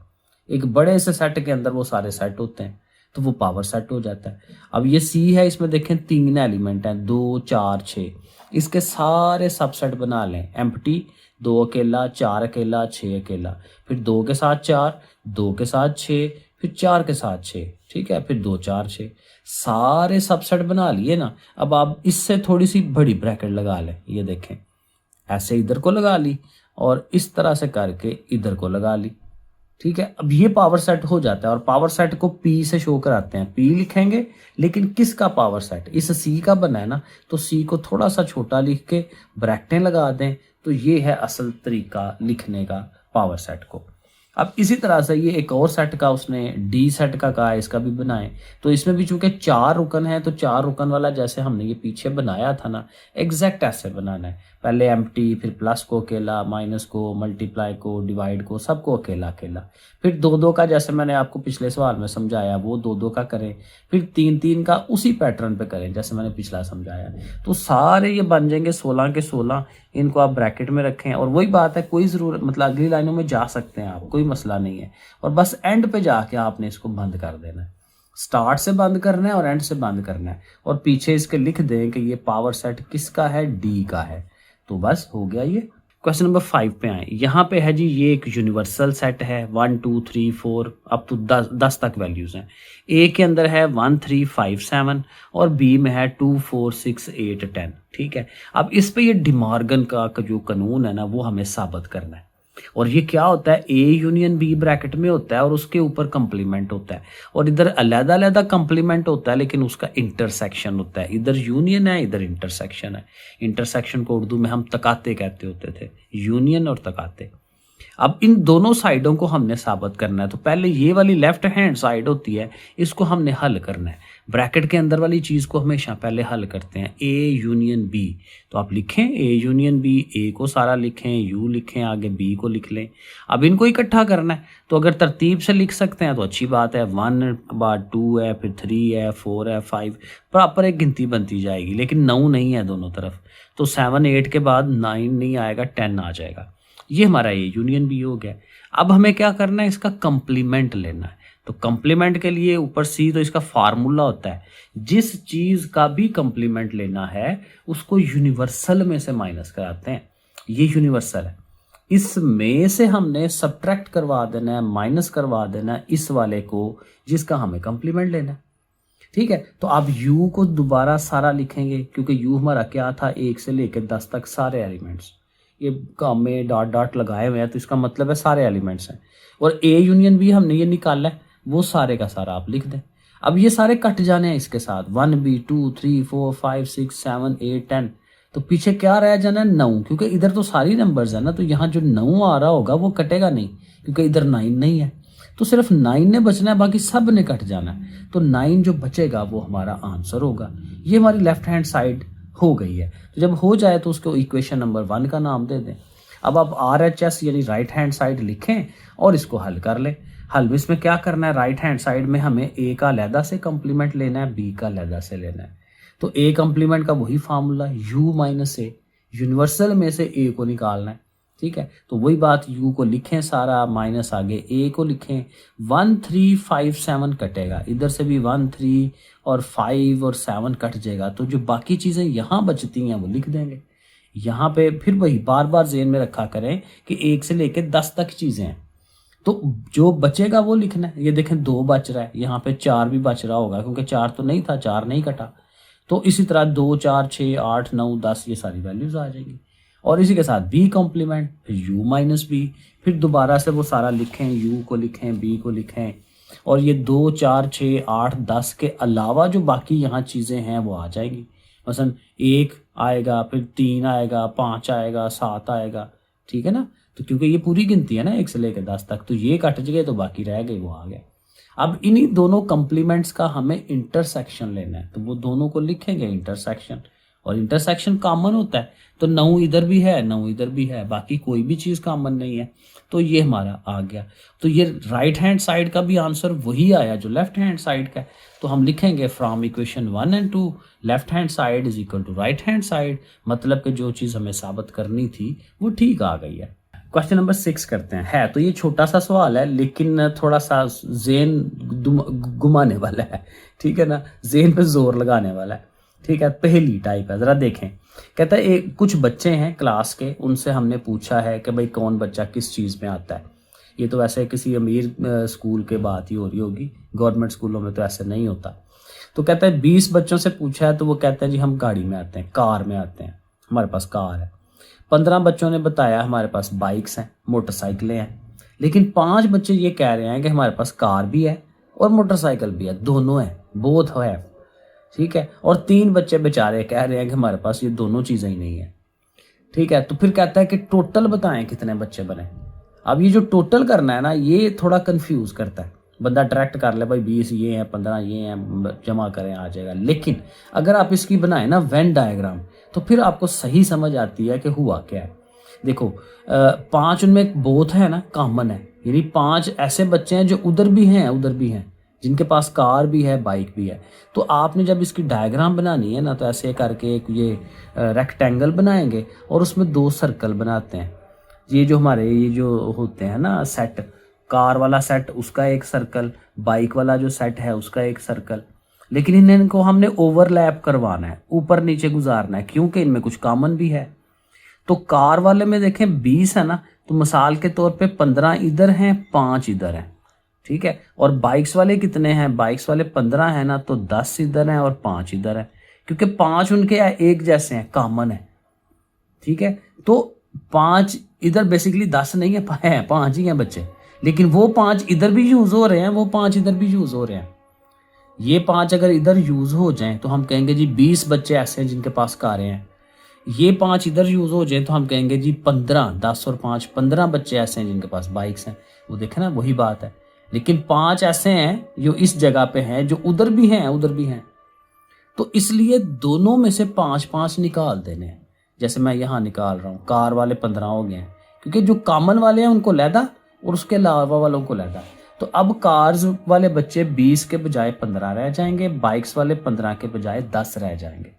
एक बड़े से सेट के अंदर वो सारे सेट होते हैं, तो वो पावर सेट हो जाता है। अब ये सी है, इसमें देखें 3 एलिमेंट हैं, 2 4 6। इसके सारे सबसेट बना लें। एम्प्टी 2 अकेला, 4 अकेला, 6 अकेला, फिर 2 के साथ 4, 2 के साथ 6, फिर 4 के साथ 6। ठीक है, फिर 2 4 6, सारे सबसेट बना लिए ना। अब आप इससे थोड़ी सी बड़ी ब्रैकेट लगा लें। ये देखें, ऐसे इधर को लगा ली और इस तरह से करके इधर को लगा ली। ठीक है, अब ये पावर सेट हो जाता है। और पावर सेट को पी से शो कराते हैं, पी लिखेंगे, लेकिन किसका पावर सेट, इस सी का बना है ना, तो सी को थोड़ा सा छोटा लिख के ब्रैकेटें लगा दें, तो ये है असल तरीका लिखने का पावर सेट को। अब इसी तरह से ये एक और सेट का उसने डी सेट का कहा है, इसका भी बनाएं। तो इसमें भी चूंकि 4 रुकन है, तो 4 रुकन वाला जैसे हमने ये पीछे बनाया था ना, एग्जैक्ट ऐसे बनाना है। पहले एम्प्टी, फिर प्लस को अकेला, माइनस को, मल्टीप्लाई को, डिवाइड को, सबको अकेला अकेला। फिर 2 2 का जैसे मैंने आपको पिछले सवाल में समझाया, वो 2 2 का करें। फिर 3 3 का उसी पैटर्न पे करें जैसे मैंने पिछला समझाया। तो सारे ये बन जाएंगे 16 के 16। इनको आप ब्रैकेट में रखें। और वही बात है, कोई ज़रूरत, मतलब अगली लाइनों में जा सकते हैं आप, कोई मसला नहीं है। और बस एंड पे जाके आपने इसको बंद कर देना है। स्टार्ट से बंद करना है और एंड से बंद करना है। और पीछे इसके लिख दें कि ये पावर सेट किसका है, डी का है। तो बस हो गया ये। क्वेश्चन नंबर 5 पे आए। यहाँ पे है जी, ये एक यूनिवर्सल सेट है, 1 2 3 4 अप टू 10 तक वैल्यूज हैं। ए के अंदर है 1 3 5 7 और बी में है 2 4 6 8 10। ठीक है, अब इस पे ये डिमॉर्गन का जो कानून है ना, वो हमें साबित करना है। और ये क्या होता है, ए यूनियन बी ब्रैकेट में होता है और उसके ऊपर कंप्लीमेंट होता है। और इधर अलग अलग कंप्लीमेंट होता है, लेकिन उसका इंटरसेक्शन होता है। इधर यूनियन है, इधर इंटरसेक्शन है। इंटरसेक्शन को उर्दू में हम तकाते कहते होते थे, यूनियन और तकाते। अब इन दोनों साइडों को हमने साबित करना है। तो पहले ये वाली लेफ्ट हैंड साइड होती है, इसको हमने हल करना है। ब्रैकेट के अंदर वाली चीज को हमेशा पहले हल करते हैं, ए यूनियन बी। तो आप लिखें ए यूनियन बी, ए को सारा लिखें, यू लिखें, आगे बी को लिख लें। अब इनको इकट्ठा करना है, तो अगर तरतीब से लिख सकते हैं तो अच्छी बात है। 1 के बाद 2 है, फिर 3 है, 4 है, 5, प्रॉपर एक गिनती बनती जाएगी। लेकिन 9 नहीं है दोनों तरफ, तो 7 8 के बाद 9 नहीं आएगा, 10 आ जाएगा। ये हमारा ये यूनियन भी हो गया। अब हमें क्या करना है, इसका कंप्लीमेंट लेना है। तो कंप्लीमेंट के लिए ऊपर सी तो इसका फार्मूला होता है, जिस चीज का भी कंप्लीमेंट लेना है उसको यूनिवर्सल में से माइनस कराते हैं, ये यूनिवर्सल है। इसमें से हमने सब्ट्रैक्ट करवा देना है, माइनस करवा देना है इस वाले को जिसका हमें कंप्लीमेंट लेना है। ठीक है, तो आप u को दोबारा सारा लिखेंगे क्योंकि u हमारा क्या था, 1 से लेकर 10 तक सारे एलिमेंट्स, ये काम में डॉट डॉट लगाए हुए हैं तो इसका मतलब है सारे एलिमेंट्स हैं। और a यूनियन b हमने ये निकाला है, वो सारे का सारा आप लिख दें। अब ये सारे कट जाने हैं इसके साथ, 1b 2 3 4 5 6 7 8 10, तो पीछे क्या रह जाना है 9, क्योंकि इधर तो सारी नंबर्स है ना, तो यहाँ जो 9 आ रहा होगा वो कटेगा नहीं क्योंकि इधर 9 नहीं है, तो सिर्फ 9 ने बचना है, बाकी सब ने कट जाना है। तो 9 जो बचेगा वो हमारा आंसर होगा। ये हमारी लेफ्ट हैंड साइड हो गई है। तो जब हो जाए तो उसको इक्वेशन नंबर 1 का नाम दे दें। अब आप RHS यानी राइट हैंड साइड लिखें और इसको हल कर लें। हल में इसमें क्या करना है, राइट हैंड साइड में हमें a का अलहदा से कंप्लीमेंट लेना है, b का अलहदा से लेना है। तो a कंप्लीमेंट का वही formula u minus a, universal में से a को निकालना है। ठीक है, तो वही बात, u को लिखें सारा, माइनस आगे a को लिखें। 1 3 5 7 कटेगा, इधर से भी 1 3 और 5 और 7 कट जाएगा, तो जो बाकी चीज़ें यहाँ बचती हैं वो लिख देंगे। यहाँ पे फिर वही बार बार ज़हन में रखा करें कि 1 से लेकर 10 तक चीज़ें हैं, तो जो बचेगा वो लिखना है। ये देखें 2 बच रहा है, यहाँ पे 4 भी बच रहा होगा क्योंकि 4 तो नहीं था, 4 नहीं कटा। तो इसी तरह 2 4 6 8 9 10 ये सारी वैल्यूज आ जाएंगी। और इसी के साथ b कॉम्प्लीमेंट, फिर u माइनस बी, फिर दोबारा से वो सारा लिखें, u को लिखें, b को लिखें, और ये 2 4 6 8 10 के अलावा जो बाकी यहाँ चीज़ें हैं वो आ जाएंगी। मसलन 1 आएगा, फिर 3 आएगा, 5 आएगा, 7 आएगा। ठीक है ना, तो क्योंकि ये पूरी गिनती है ना 1 से लेकर 10 तक, तो ये कट गए तो बाकी रह गए, वो आ गया। अब इन्हीं दोनों कंप्लीमेंट्स का हमें इंटरसेक्शन लेना है, तो वो दोनों को लिखेंगे इंटरसेक्शन, और इंटरसेक्शन कॉमन होता है, तो 9 इधर भी है, 9 इधर भी है, बाकी कोई भी चीज़ कॉमन नहीं है, तो ये हमारा आ गया। तो ये राइट हैंड साइड का भी आंसर वही आया जो लेफ्ट हैंड साइड का है। तो हम लिखेंगे from equation 1 and 2 left hand side is equal to right hand side, मतलब कि जो चीज़ हमें साबित करनी थी वो ठीक आ गई है। क्वेश्चन नंबर 6 करते हैं। है तो ये छोटा सा सवाल है लेकिन थोड़ा सा ज़ेन घुमाने वाला है, ठीक है ना, ज़ेन पे जोर लगाने वाला है। ठीक है, पहली टाइप है, ज़रा देखें। कहता है एक कुछ बच्चे हैं क्लास के, उनसे हमने पूछा है कि भाई कौन बच्चा किस चीज़ में आता है। ये तो वैसे किसी अमीर स्कूल के बात ही हो रही होगी, गवर्नमेंट स्कूलों में तो ऐसे नहीं होता। तो कहता है 20 बच्चों से पूछा है तो वो कहते हैं जी हम गाड़ी में आते हैं, कार में आते हैं, हमारे पास कार है। 15 बच्चों ने बताया हमारे पास बाइक्स हैं, मोटरसाइकिलें हैं। लेकिन 5 बच्चे ये कह रहे हैं कि हमारे पास कार भी है और मोटरसाइकिल भी है, दोनों है, बोथ है। ठीक है, और 3 बच्चे बेचारे कह रहे हैं कि हमारे पास ये दोनों चीज़ें ही नहीं है। ठीक है, तो फिर कहता है कि टोटल बताएं कितने बच्चे बने। अब ये जो टोटल करना है ना, ये थोड़ा कंफ्यूज करता है, बंदा डायरेक्ट कर ले भाई 20 ये हैं, 15 ये हैं, जमा करें आ जाएगा। लेकिन अगर आप इसकी बनाएं ना वेन डायग्राम, तो फिर आपको सही समझ आती है कि हुआ क्या है। देखो 5 उनमें बोथ है ना, कॉमन है, यानी 5 ऐसे बच्चे हैं जो उधर भी हैं उधर भी हैं, जिनके पास कार भी है बाइक भी है। तो आपने जब इसकी डायग्राम बनानी है ना, तो ऐसे करके एक ये रेक्टेंगल बनाएंगे और उसमें 2 सर्कल बनाते हैं। ये जो हमारे ये जो होते हैं ना सेट, कार वाला सेट उसका एक सर्कल, बाइक वाला जो सेट है उसका एक सर्कल। लेकिन इनको हमने ओवरलैप करवाना है, ऊपर नीचे गुजारना है, क्योंकि इनमें कुछ कॉमन भी है। तो कार वाले में देखें 20 है ना, तो मिसाल के तौर पे 15 इधर हैं, 5 इधर हैं। ठीक है, और बाइक्स वाले कितने हैं, बाइक्स वाले 15 है ना, तो 10 इधर हैं और 5 इधर हैं, क्योंकि 5 उनके एक जैसे हैं, कॉमन है। ठीक है, तो 5 इधर बेसिकली 10 नहीं है, 5 ही हैं बच्चे, लेकिन वो 5 इधर भी यूज हो रहे हैं, वो 5 इधर भी यूज हो रहे हैं। ये 5 अगर इधर यूज हो जाएं तो हम कहेंगे जी 20 बच्चे ऐसे हैं जिनके पास कारें हैं। ये 5 इधर यूज हो जाए तो हम कहेंगे जी 15, 10 और 5 15 बच्चे ऐसे हैं जिनके पास बाइक्स हैं। वो देखे ना, वही बात है। लेकिन 5 ऐसे हैं जो इस जगह पे हैं, जो उधर भी हैं उधर भी हैं, तो इसलिए दोनों में से 5-5 निकाल देने हैं। जैसे मैं यहाँ निकाल रहा हूँ, कार वाले 15 हो गए हैं, क्योंकि जो कॉमन वाले हैं उनको लैदा और उसके अलावा वालों को लैदा। तो अब कार्स वाले बच्चे 20 के बजाय 15 रह जाएंगे, बाइक्स वाले 15 के बजाय 10 रह जाएंगे।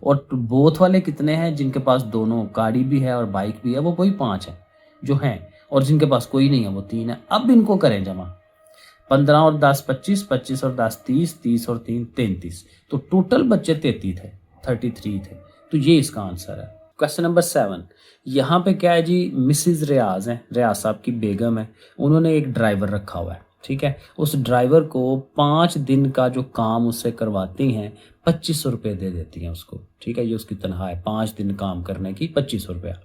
और बोथ वाले कितने हैं, जिनके पास दोनों गाड़ी भी है और बाइक भी है, वो कोई 5 है जो हैं, और जिनके पास कोई नहीं है वो 3 है। अब इनको करें जमा, 15 और 10 25, 25 और 10 30, 30 और 3 33। तो टोटल बच्चे 33 थे। तो ये इसका आंसर है। क्वेश्चन नंबर 7, यहाँ पे क्या है जी, मिसिज रियाज है, रियाज साहब की बेगम है, उन्होंने एक ड्राइवर रखा हुआ है, ठीक है। उस ड्राइवर को 5 दिन का जो काम उससे करवाती हैं 2500 रुपये दे देती हैं उसको, ठीक है। ये उसकी तनख्वाह है 5 दिन काम करने की 2500 रुपया।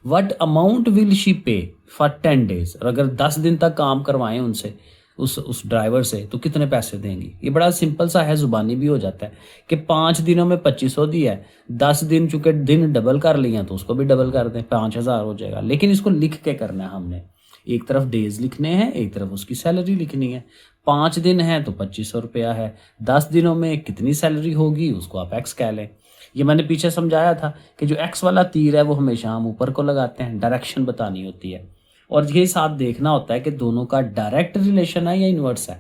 वट अमाउंट विल शी पे फॉर 10 days, और अगर 10 दिन तक काम करवाएं उनसे उस ड्राइवर से तो कितने पैसे देंगी। ये बड़ा सिंपल सा है, जुबानी भी हो जाता है कि 5 दिनों में 2500 दिया है, 10 दिन चूंकि दिन डबल कर लिए तो उसको भी डबल कर दें, 5000 हो जाएगा। लेकिन इसको लिख के करना है हमने, एक तरफ डेज लिखने हैं, एक तरफ उसकी सैलरी लिखनी है। 5 दिन है तो 2500 रुपया है, 10 दिनों में कितनी सैलरी होगी उसको आप एक्स कह लें। ये मैंने पीछे समझाया था कि जो एक्स वाला तीर है वो हमेशा हम ऊपर को लगाते हैं, डायरेक्शन बतानी होती है। और ये साथ देखना होता है कि दोनों का डायरेक्ट रिलेशन है या इनवर्स है।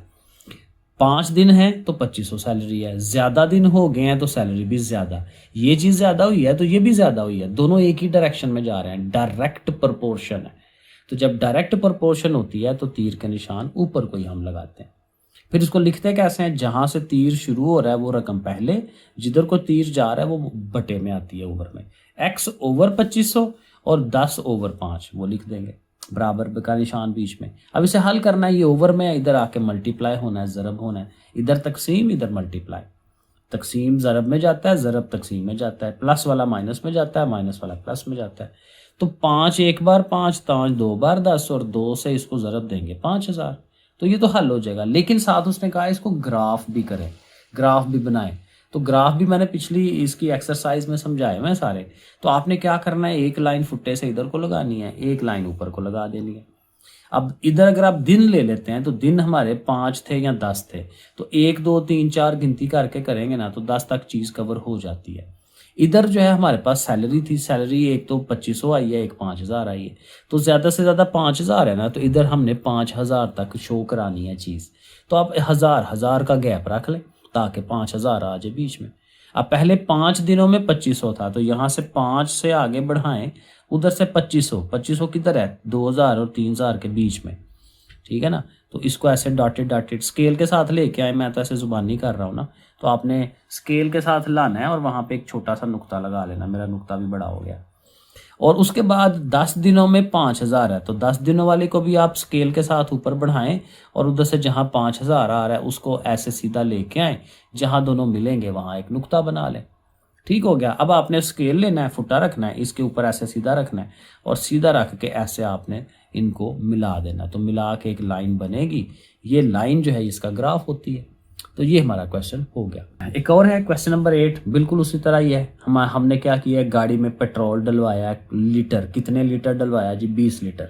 5 दिन है तो 2500 सैलरी है, ज्यादा दिन हो गए हैं तो सैलरी भी ज्यादा, ये चीज ज्यादा हुई है तो ये भी ज्यादा हुई है, दोनों एक ही डायरेक्शन में जा रहे हैं, डायरेक्ट प्रोपोर्शन है। तो जब डायरेक्ट प्रोपोर्शन होती है तो तीर के निशान ऊपर को ही हम लगाते हैं। फिर इसको लिखते कैसे हैं, जहां से तीर शुरू हो रहा है वो रकम पहले, जिधर को तीर जा रहा है वो बटे में आती है ओवर में, x ओवर 2500 और 10 ओवर 5 वो लिख देंगे, बराबर का निशान बीच में। अब इसे हल करना है, ये ओवर में इधर आके मल्टीप्लाई होना है, ज़रब होना है, इधर तकसीम इधर मल्टीप्लाई, तकसीम ज़रब में जाता है, ज़रब तकसीम में जाता है, प्लस वाला माइनस में जाता है, माइनस वाला प्लस में जाता है। तो 5 एक बार 5, 5 2 बार 10 और 2 से इसको ज़रब देंगे 5000। तो ये तो हल हो जाएगा। लेकिन साथ उसने कहा इसको ग्राफ भी करें, ग्राफ भी बनाएं। तो ग्राफ भी मैंने पिछली इसकी एक्सरसाइज में समझाए हुए सारे। तो आपने क्या करना है, एक लाइन फुट्टे से इधर को लगानी है, एक लाइन ऊपर को लगा देनी है। अब इधर अगर आप दिन ले लेते हैं तो दिन हमारे 5 थे या 10 थे, तो 1 2 3 4 गिनती करके करेंगे ना तो 10 तक चीज कवर हो जाती है। इधर जो है हमारे पास सैलरी थी, सैलरी एक तो 2500 आई है, एक 5000 आई है, तो ज्यादा से ज्यादा 5000 है ना, तो इधर हमने 5000 तक शो करानी है चीज। तो आप 1000 का गैप रख लें ताकि 5000 आ जाए बीच में। अब पहले 5 दिनों में 2500 था, तो यहाँ से 5 से आगे बढ़ाएं, उधर से 2500 किधर है, 2000 और 3000 के बीच में, ठीक है ना। तो इसको ऐसे डॉटेड स्केल के साथ लेके आए, मैं तो ऐसे जुबानी कर रहा हूँ ना, तो आपने स्केल के साथ लाना है और वहां पे एक छोटा सा नुक्ता लगा लेना, मेरा नुक्ता भी बड़ा हो गया। और उसके बाद 10 दिनों में 5000 है, तो 10 दिनों वाले को भी आप स्केल के साथ ऊपर बढ़ाएं और उधर से जहां 5000 आ रहा है उसको ऐसे सीधा लेके आए, जहां दोनों मिलेंगे वहां एक नुक्ता बना लें। ठीक हो गया। अब आपने स्केल लेना है, फुटा रखना है, इसके ऊपर ऐसे सीधा रखना है और सीधा रख के ऐसे आपने इनको मिला देना, तो मिला के एक लाइन बनेगी। ये लाइन जो है इसका ग्राफ होती है। तो ये हमारा क्वेश्चन हो गया। एक और है क्वेश्चन नंबर 8, बिल्कुल उसी तरह ही है। हमने क्या किया है, गाड़ी में पेट्रोल डलवाया, लीटर कितने लीटर डलवाया जी, 20 लीटर,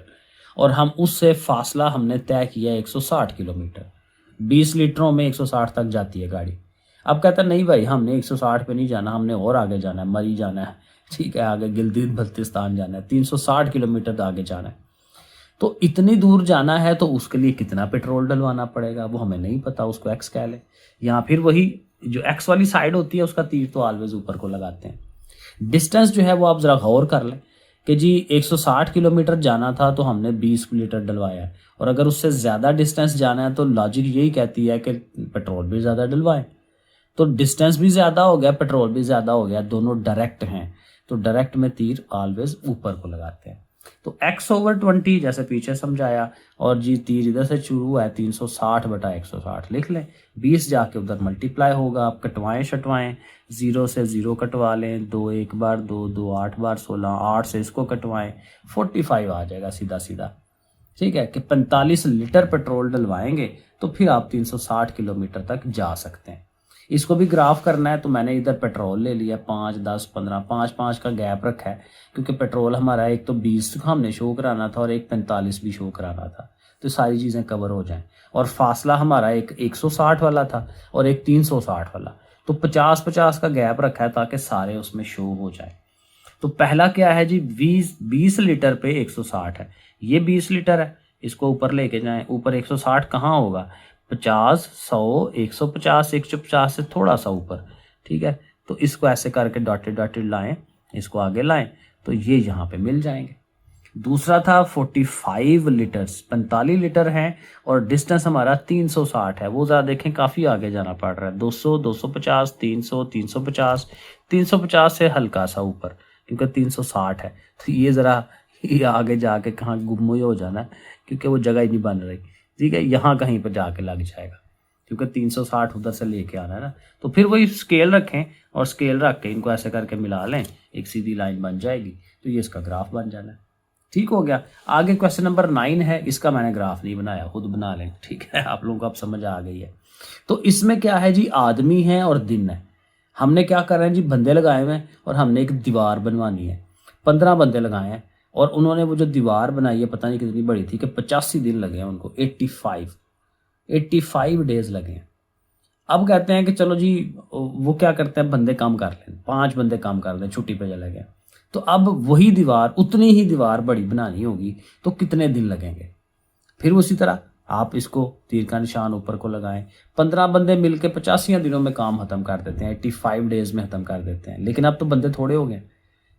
और हम उससे फासला हमने तय किया 160 किलोमीटर। 20 लीटरों में 160 तक जाती है गाड़ी। अब कहता नहीं भाई हमने 160 पे नहीं जाना, हमने और आगे जाना है, मरी जाना है, ठीक है, आगे गिलगित बल्तिस्तान जाना है, 360 किलोमीटर आगे जाना है। तो इतनी दूर जाना है तो उसके लिए कितना पेट्रोल डलवाना पड़ेगा वो हमें नहीं पता, उसको एक्स कह ले, या फिर वही जो एक्स वाली साइड होती है उसका तीर तो ऑलवेज ऊपर को लगाते हैं। डिस्टेंस जो है वो आप जरा गौर कर लें कि जी 160 किलोमीटर जाना था तो हमने 20 लीटर डलवाया है, और अगर उससे ज़्यादा डिस्टेंस जाना है तो लॉजिक यही कहती है कि पेट्रोल भी ज़्यादा डलवाएं। तो डिस्टेंस भी ज़्यादा हो गया, पेट्रोल भी ज़्यादा हो गया, दोनों डायरेक्ट हैं, तो डायरेक्ट में तीर ऑलवेज ऊपर को लगाते हैं। तो x/20 जैसे पीछे समझाया, और जी तीर इधर से शुरू हुआ है 360/160 लिख लें, 20 जाके उधर मल्टीप्लाई होगा। आप कटवाएं शटवाएं, 0 से 0 कटवा लें, 2 एक बार 2, 2 8 बार 16, 8 से इसको कटवाएं, 45 आ जाएगा सीधा सीधा। ठीक है कि 45 लीटर पेट्रोल डलवाएंगे तो फिर आप 360 किलोमीटर तक जा सकते हैं। इसको भी ग्राफ करना है तो मैंने इधर पेट्रोल ले लिया 5, 10, 15, 5 का गैप रखा है, क्योंकि पेट्रोल हमारा एक तो 20 हमने शो कराना था और एक 45 भी शो कराना था, तो सारी चीज़ें कवर हो जाएं। और फासला हमारा एक 160 वाला था और एक 360 वाला, तो 50 का गैप रखा है ताकि सारे उसमें शो हो जाए। तो पहला क्या है जी, 20 लीटर पे 160 है, ये 20 लीटर है, इसको ऊपर लेके जाएं, ऊपर 160 कहाँ होगा, 50, 100, 150, 150 से थोड़ा सा ऊपर, ठीक है। तो इसको ऐसे करके डॉटेड लाएं, इसको आगे लाएं, तो ये यहाँ पे मिल जाएंगे। दूसरा था 45 लीटर्स, 45 लीटर है, और डिस्टेंस हमारा 360 है। वो ज़रा देखें काफ़ी आगे जाना पड़ रहा है, 200, 250, 300, 350, 350 से हल्का सा ऊपर, क्योंकि 360 है। तो ये ज़रा ये आगे जाके कहाँ गुम हो जाना है, क्योंकि वो जगह ही नहीं बन रही। ठीक है, यहाँ कहीं पर जाके लग जाएगा, क्योंकि 360 उधर से लेके आना है ना। तो फिर वही स्केल रखें और स्केल रख के इनको ऐसे करके मिला लें, एक सीधी लाइन बन जाएगी, तो ये इसका ग्राफ बन जाना है। ठीक हो गया। आगे क्वेश्चन नंबर 9 है, इसका मैंने ग्राफ नहीं बनाया, खुद बना लें। ठीक है, आप लोगों को अब समझ आ गई है। तो इसमें क्या है जी, आदमी है और दिन है। हमने क्या कर रहे हैं जी, बंदे लगाए हुए हैं और हमने एक दीवार बनवानी है। 15 बंदे लगाए हैं और उन्होंने वो जो दीवार बनाई है पता नहीं कितनी बड़ी थी, कि 85 दिन लगे हैं उनको, 85 डेज लगे हैं। अब कहते हैं कि चलो जी, वो क्या करते हैं, बंदे कम कर लें, 5 बंदे कम कर दें, छुट्टी पे चले गए। तो अब वही दीवार, उतनी ही दीवार बड़ी बनानी होगी, तो कितने दिन लगेंगे। फिर उसी तरह आप इसको तीर का निशान ऊपर को लगाएं। 15 बंदे मिलकर 85 दिनों में काम खत्म कर देते हैं, 85 डेज में खत्म कर देते हैं। लेकिन अब तो बंदे थोड़े हो गए,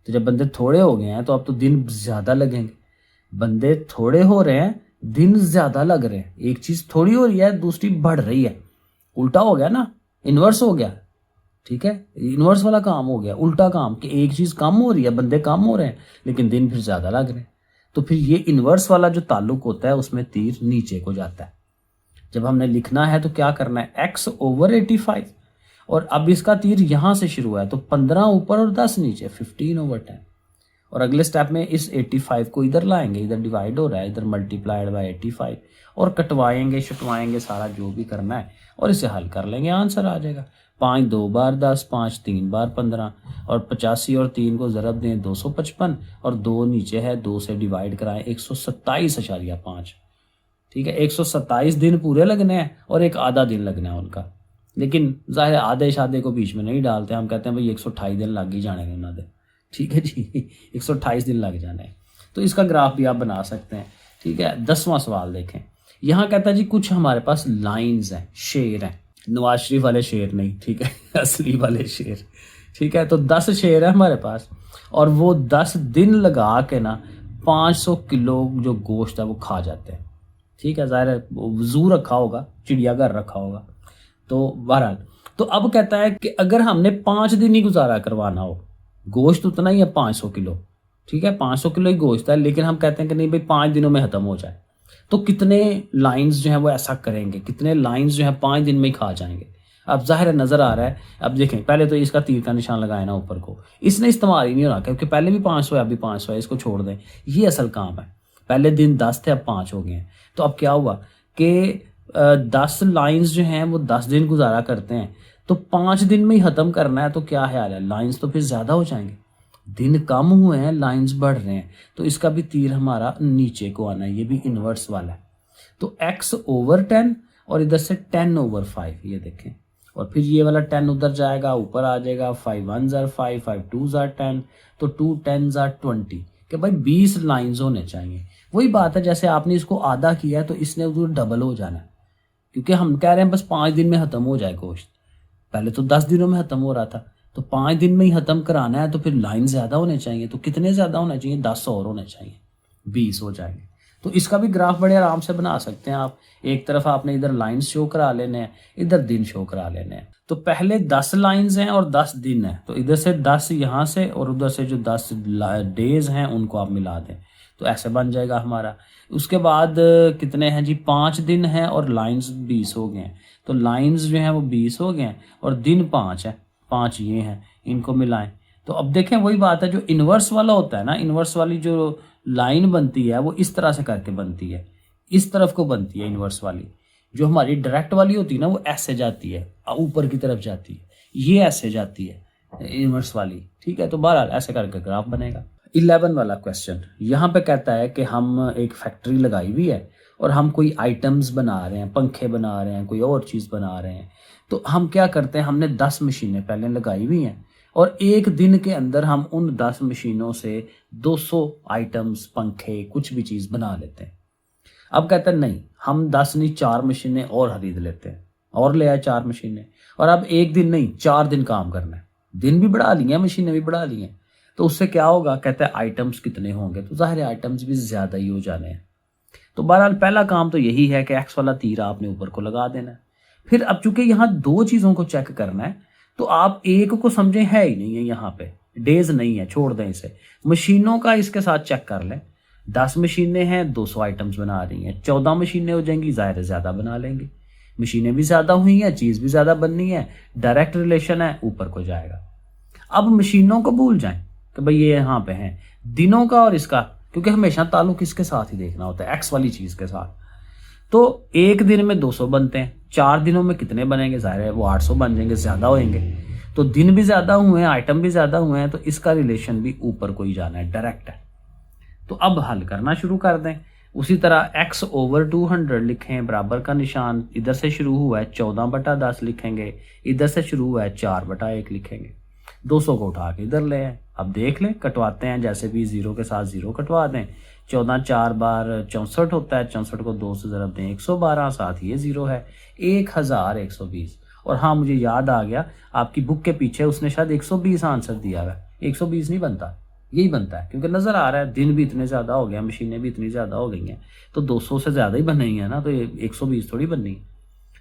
तो जब बंदे थोड़े हो गए हैं तो अब तो दिन ज़्यादा लगेंगे। बंदे थोड़े हो रहे हैं, दिन ज़्यादा लग रहे हैं। एक चीज़ थोड़ी हो रही है, दूसरी बढ़ रही है। उल्टा हो गया ना, इन्वर्स हो गया। ठीक है, इन्वर्स वाला काम हो गया, उल्टा काम, कि एक चीज़ कम हो रही है, बंदे कम हो रहे हैं, लेकिन दिन फिर ज़्यादा लग रहे हैं। तो फिर ये इन्वर्स वाला जो ताल्लुक होता है उसमें तीर नीचे को जाता है। जब हमने लिखना है तो क्या करना है, x/85, और अब इसका तीर यहाँ से शुरू है, तो 15 ऊपर और 10 नीचे, 15/10। और अगले स्टेप में इस 85 को इधर लाएंगे, इधर डिवाइड हो रहा है, इधर मल्टीप्लाइड बाय 85, और कटवाएंगे शटवाएंगे सारा जो भी करना है, और इसे हल कर लेंगे, आंसर आ जाएगा। 5 2 बार 10, 5 3 बार 15, और 85 और 3 को ज़रब दें 255, और 2 नीचे है, 2 से डिवाइड कराएं 127.5। ठीक है, 127 दिन पूरे लगने हैं और एक आधा दिन लगना है उनका। लेकिन जाहिर आधे शादे को बीच में नहीं डालते, हम कहते हैं भाई 128 दिन लग ही जाने हैं उन्होंने। ठीक है जी, 128 दिन लग जाने हैं। तो इसका ग्राफ भी आप बना सकते हैं। ठीक है, 10वां सवाल देखें। यहाँ कहता है जी, कुछ हमारे पास लाइंस हैं, शेर हैं, नवाज शरीफ वाले शेर नहीं, ठीक है, असली वाले शेर। ठीक है, तो 10 शेर है हमारे पास, और वो 10 दिन लगा के ना 500 किलो जो गोश्त है वो खा जाते हैं। ठीक है, ज़ाहिर है जू रखा होगा, चिड़ियाघर रखा होगा। तो बहरहाल, तो अब कहता है कि अगर हमने 5 दिन ही गुजारा करवाना हो, गोश्त उतना ही है 500 किलो। ठीक है, 500 किलो ही गोश्त है, लेकिन हम कहते हैं कि नहीं भाई 5 दिनों में ख़त्म हो जाए, तो कितने लाइंस जो हैं वो ऐसा करेंगे, कितने लाइंस जो हैं 5 दिन में ही खा जाएंगे। अब जाहिर है नज़र आ रहा है। अब देखें, पहले तो इसका तीर का निशान लगाए ना ऊपर को, इसने इस्तेमाल ही नहीं हो रहा, क्योंकि पहले भी 500 है, अभी 500 है, इसको छोड़ दें, ये असल काम है। पहले दिन 10 थे, अब 5 हो गए हैं। तो अब क्या हुआ कि 10 लाइंस जो हैं वो 10 दिन गुजारा करते हैं, तो 5 दिन में ही ख़त्म करना है, तो क्या ख्याल है, लाइंस तो फिर ज़्यादा हो जाएंगे। दिन कम हुए हैं, लाइंस बढ़ रहे हैं, तो इसका भी तीर हमारा नीचे को आना है, ये भी इन्वर्स वाला है। तो x/10 और इधर से 10/5, ये देखें, और फिर ये वाला 10 उधर जाएगा, ऊपर आ जाएगा, 5 1s are 5, 5 2s are 10, तो 2 10s are 20, कि भाई 20 लाइंस होने चाहिए। वही बात है, जैसे आपने इसको आधा किया है तो इसने उधर डबल हो जाना है, क्योंकि हम कह रहे हैं बस 5 दिन में ख़त्म हो जाए गोश्त। पहले तो 10 दिनों में ख़त्म हो रहा था, तो 5 दिन में ही ख़त्म कराना है, तो फिर लाइन ज़्यादा होने चाहिए। तो कितने ज़्यादा होने चाहिए, 10 और होने चाहिए, 20 हो जाएंगे। तो इसका भी ग्राफ बड़े आराम से बना सकते हैं आप। एक तरफ आपने इधर लाइंस शो करा लेने हैं, इधर दिन शो करा लेने हैं। तो पहले 10 लाइंस हैं और 10 दिन हैं, तो इधर से 10 यहाँ से और उधर से जो 10 डेज हैं उनको आप मिला दें, तो ऐसे बन जाएगा हमारा। उसके बाद कितने हैं जी, 5 दिन हैं और लाइंस 20 हो गए हैं, तो लाइंस जो हैं वो 20 हो गए हैं और दिन 5 है, 5 ये हैं, इनको मिलाएं। तो अब देखें वही बात है, जो इन्वर्स वाला होता है ना, इन्वर्स वाली जो लाइन बनती है वो इस तरह से करके बनती है, इस तरफ को बनती है इन्वर्स वाली। जो हमारी डायरेक्ट वाली होती है ना वो ऐसे जाती है, ऊपर की तरफ जाती है, ये ऐसे जाती है इन्वर्स वाली। ठीक है, तो बहरहाल ऐसे करके ग्राफ बनेगा। 11 वाला क्वेश्चन यहाँ पे कहता है कि हम एक फैक्ट्री लगाई हुई है और हम कोई आइटम्स बना रहे हैं, पंखे बना रहे हैं, कोई और चीज़ बना रहे हैं। तो हम क्या करते हैं, हमने 10 मशीनें पहले लगाई हुई हैं और एक दिन के अंदर हम उन 10 मशीनों से 200 आइटम्स, पंखे, कुछ भी चीज़ बना लेते हैं। अब कहते हैं नहीं, हम 10 नहीं 4 मशीनें और खरीद लेते हैं, और ले आए 4 मशीनें, और अब एक दिन नहीं 4 दिन काम करना है। दिन भी बढ़ा लिए हैं, मशीनें भी बढ़ा ली हैं। तो उससे क्या होगा, कहते हैं आइटम्स कितने होंगे, तो जाहिर है आइटम्स भी ज़्यादा ही हो जाने हैं। तो बहरहाल पहला काम तो यही है कि एक्स वाला तीर आपने ऊपर को लगा देना है। फिर अब चूंकि यहाँ दो चीज़ों को चेक करना है, तो आप एक को समझे है ही नहीं है, यहाँ पे डेज नहीं है, छोड़ दें इसे। मशीनों का इसके साथ चेक कर लें। 10 मशीनें हैं, 200 आइटम्स बना रही हैं। 14 मशीनें हो जाएंगी, ज़ाहिर है ज़्यादा बना लेंगे। मशीनें भी ज़्यादा हुई हैं, चीज़ भी ज़्यादा बननी है, डायरेक्ट रिलेशन है, ऊपर को जाएगा। अब मशीनों को भूल जाएं कि भाई ये यहाँ पे हैं, दिनों का और इसका, क्योंकि हमेशा ताल्लुक इसके साथ ही देखना होता है, एक्स वाली चीज़ के साथ। तो एक दिन में 200 बनते हैं, 4 दिनों में कितने बनेंगे, ज़ाहिर है वो 800 बन जाएंगे, ज़्यादा होंगे। तो दिन भी ज़्यादा हुए हैं, आइटम भी ज़्यादा हुए हैं, तो इसका रिलेशन भी ऊपर को ही जाना है, डायरेक्ट है। तो अब हल करना शुरू कर दें। उसी तरह x ओवर 200 लिखें, बराबर का निशान इधर से शुरू हुआ है, 14/10 लिखेंगे, इधर से शुरू हुआ है 4/1 लिखेंगे। 200 को उठा के इधर ले आए। अब देख लें, कटवाते हैं, जैसे भी 0 के साथ 0 कटवा दें। 14 4 बार 64 होता है, 64 को 2 से ज़रब दें 112, साथ ये 0 है, 1120। और हाँ, मुझे याद आ गया, आपकी बुक के पीछे उसने शायद 120 आंसर दिया हुआ है। 120 नहीं बनता, यही बनता है, क्योंकि नज़र आ रहा है दिन भी इतने ज़्यादा हो गया, मशीनें भी इतनी ज़्यादा हो गई हैं, तो 200 से ज़्यादा ही बननी है ना, तो ये 120 थोड़ी बननी है,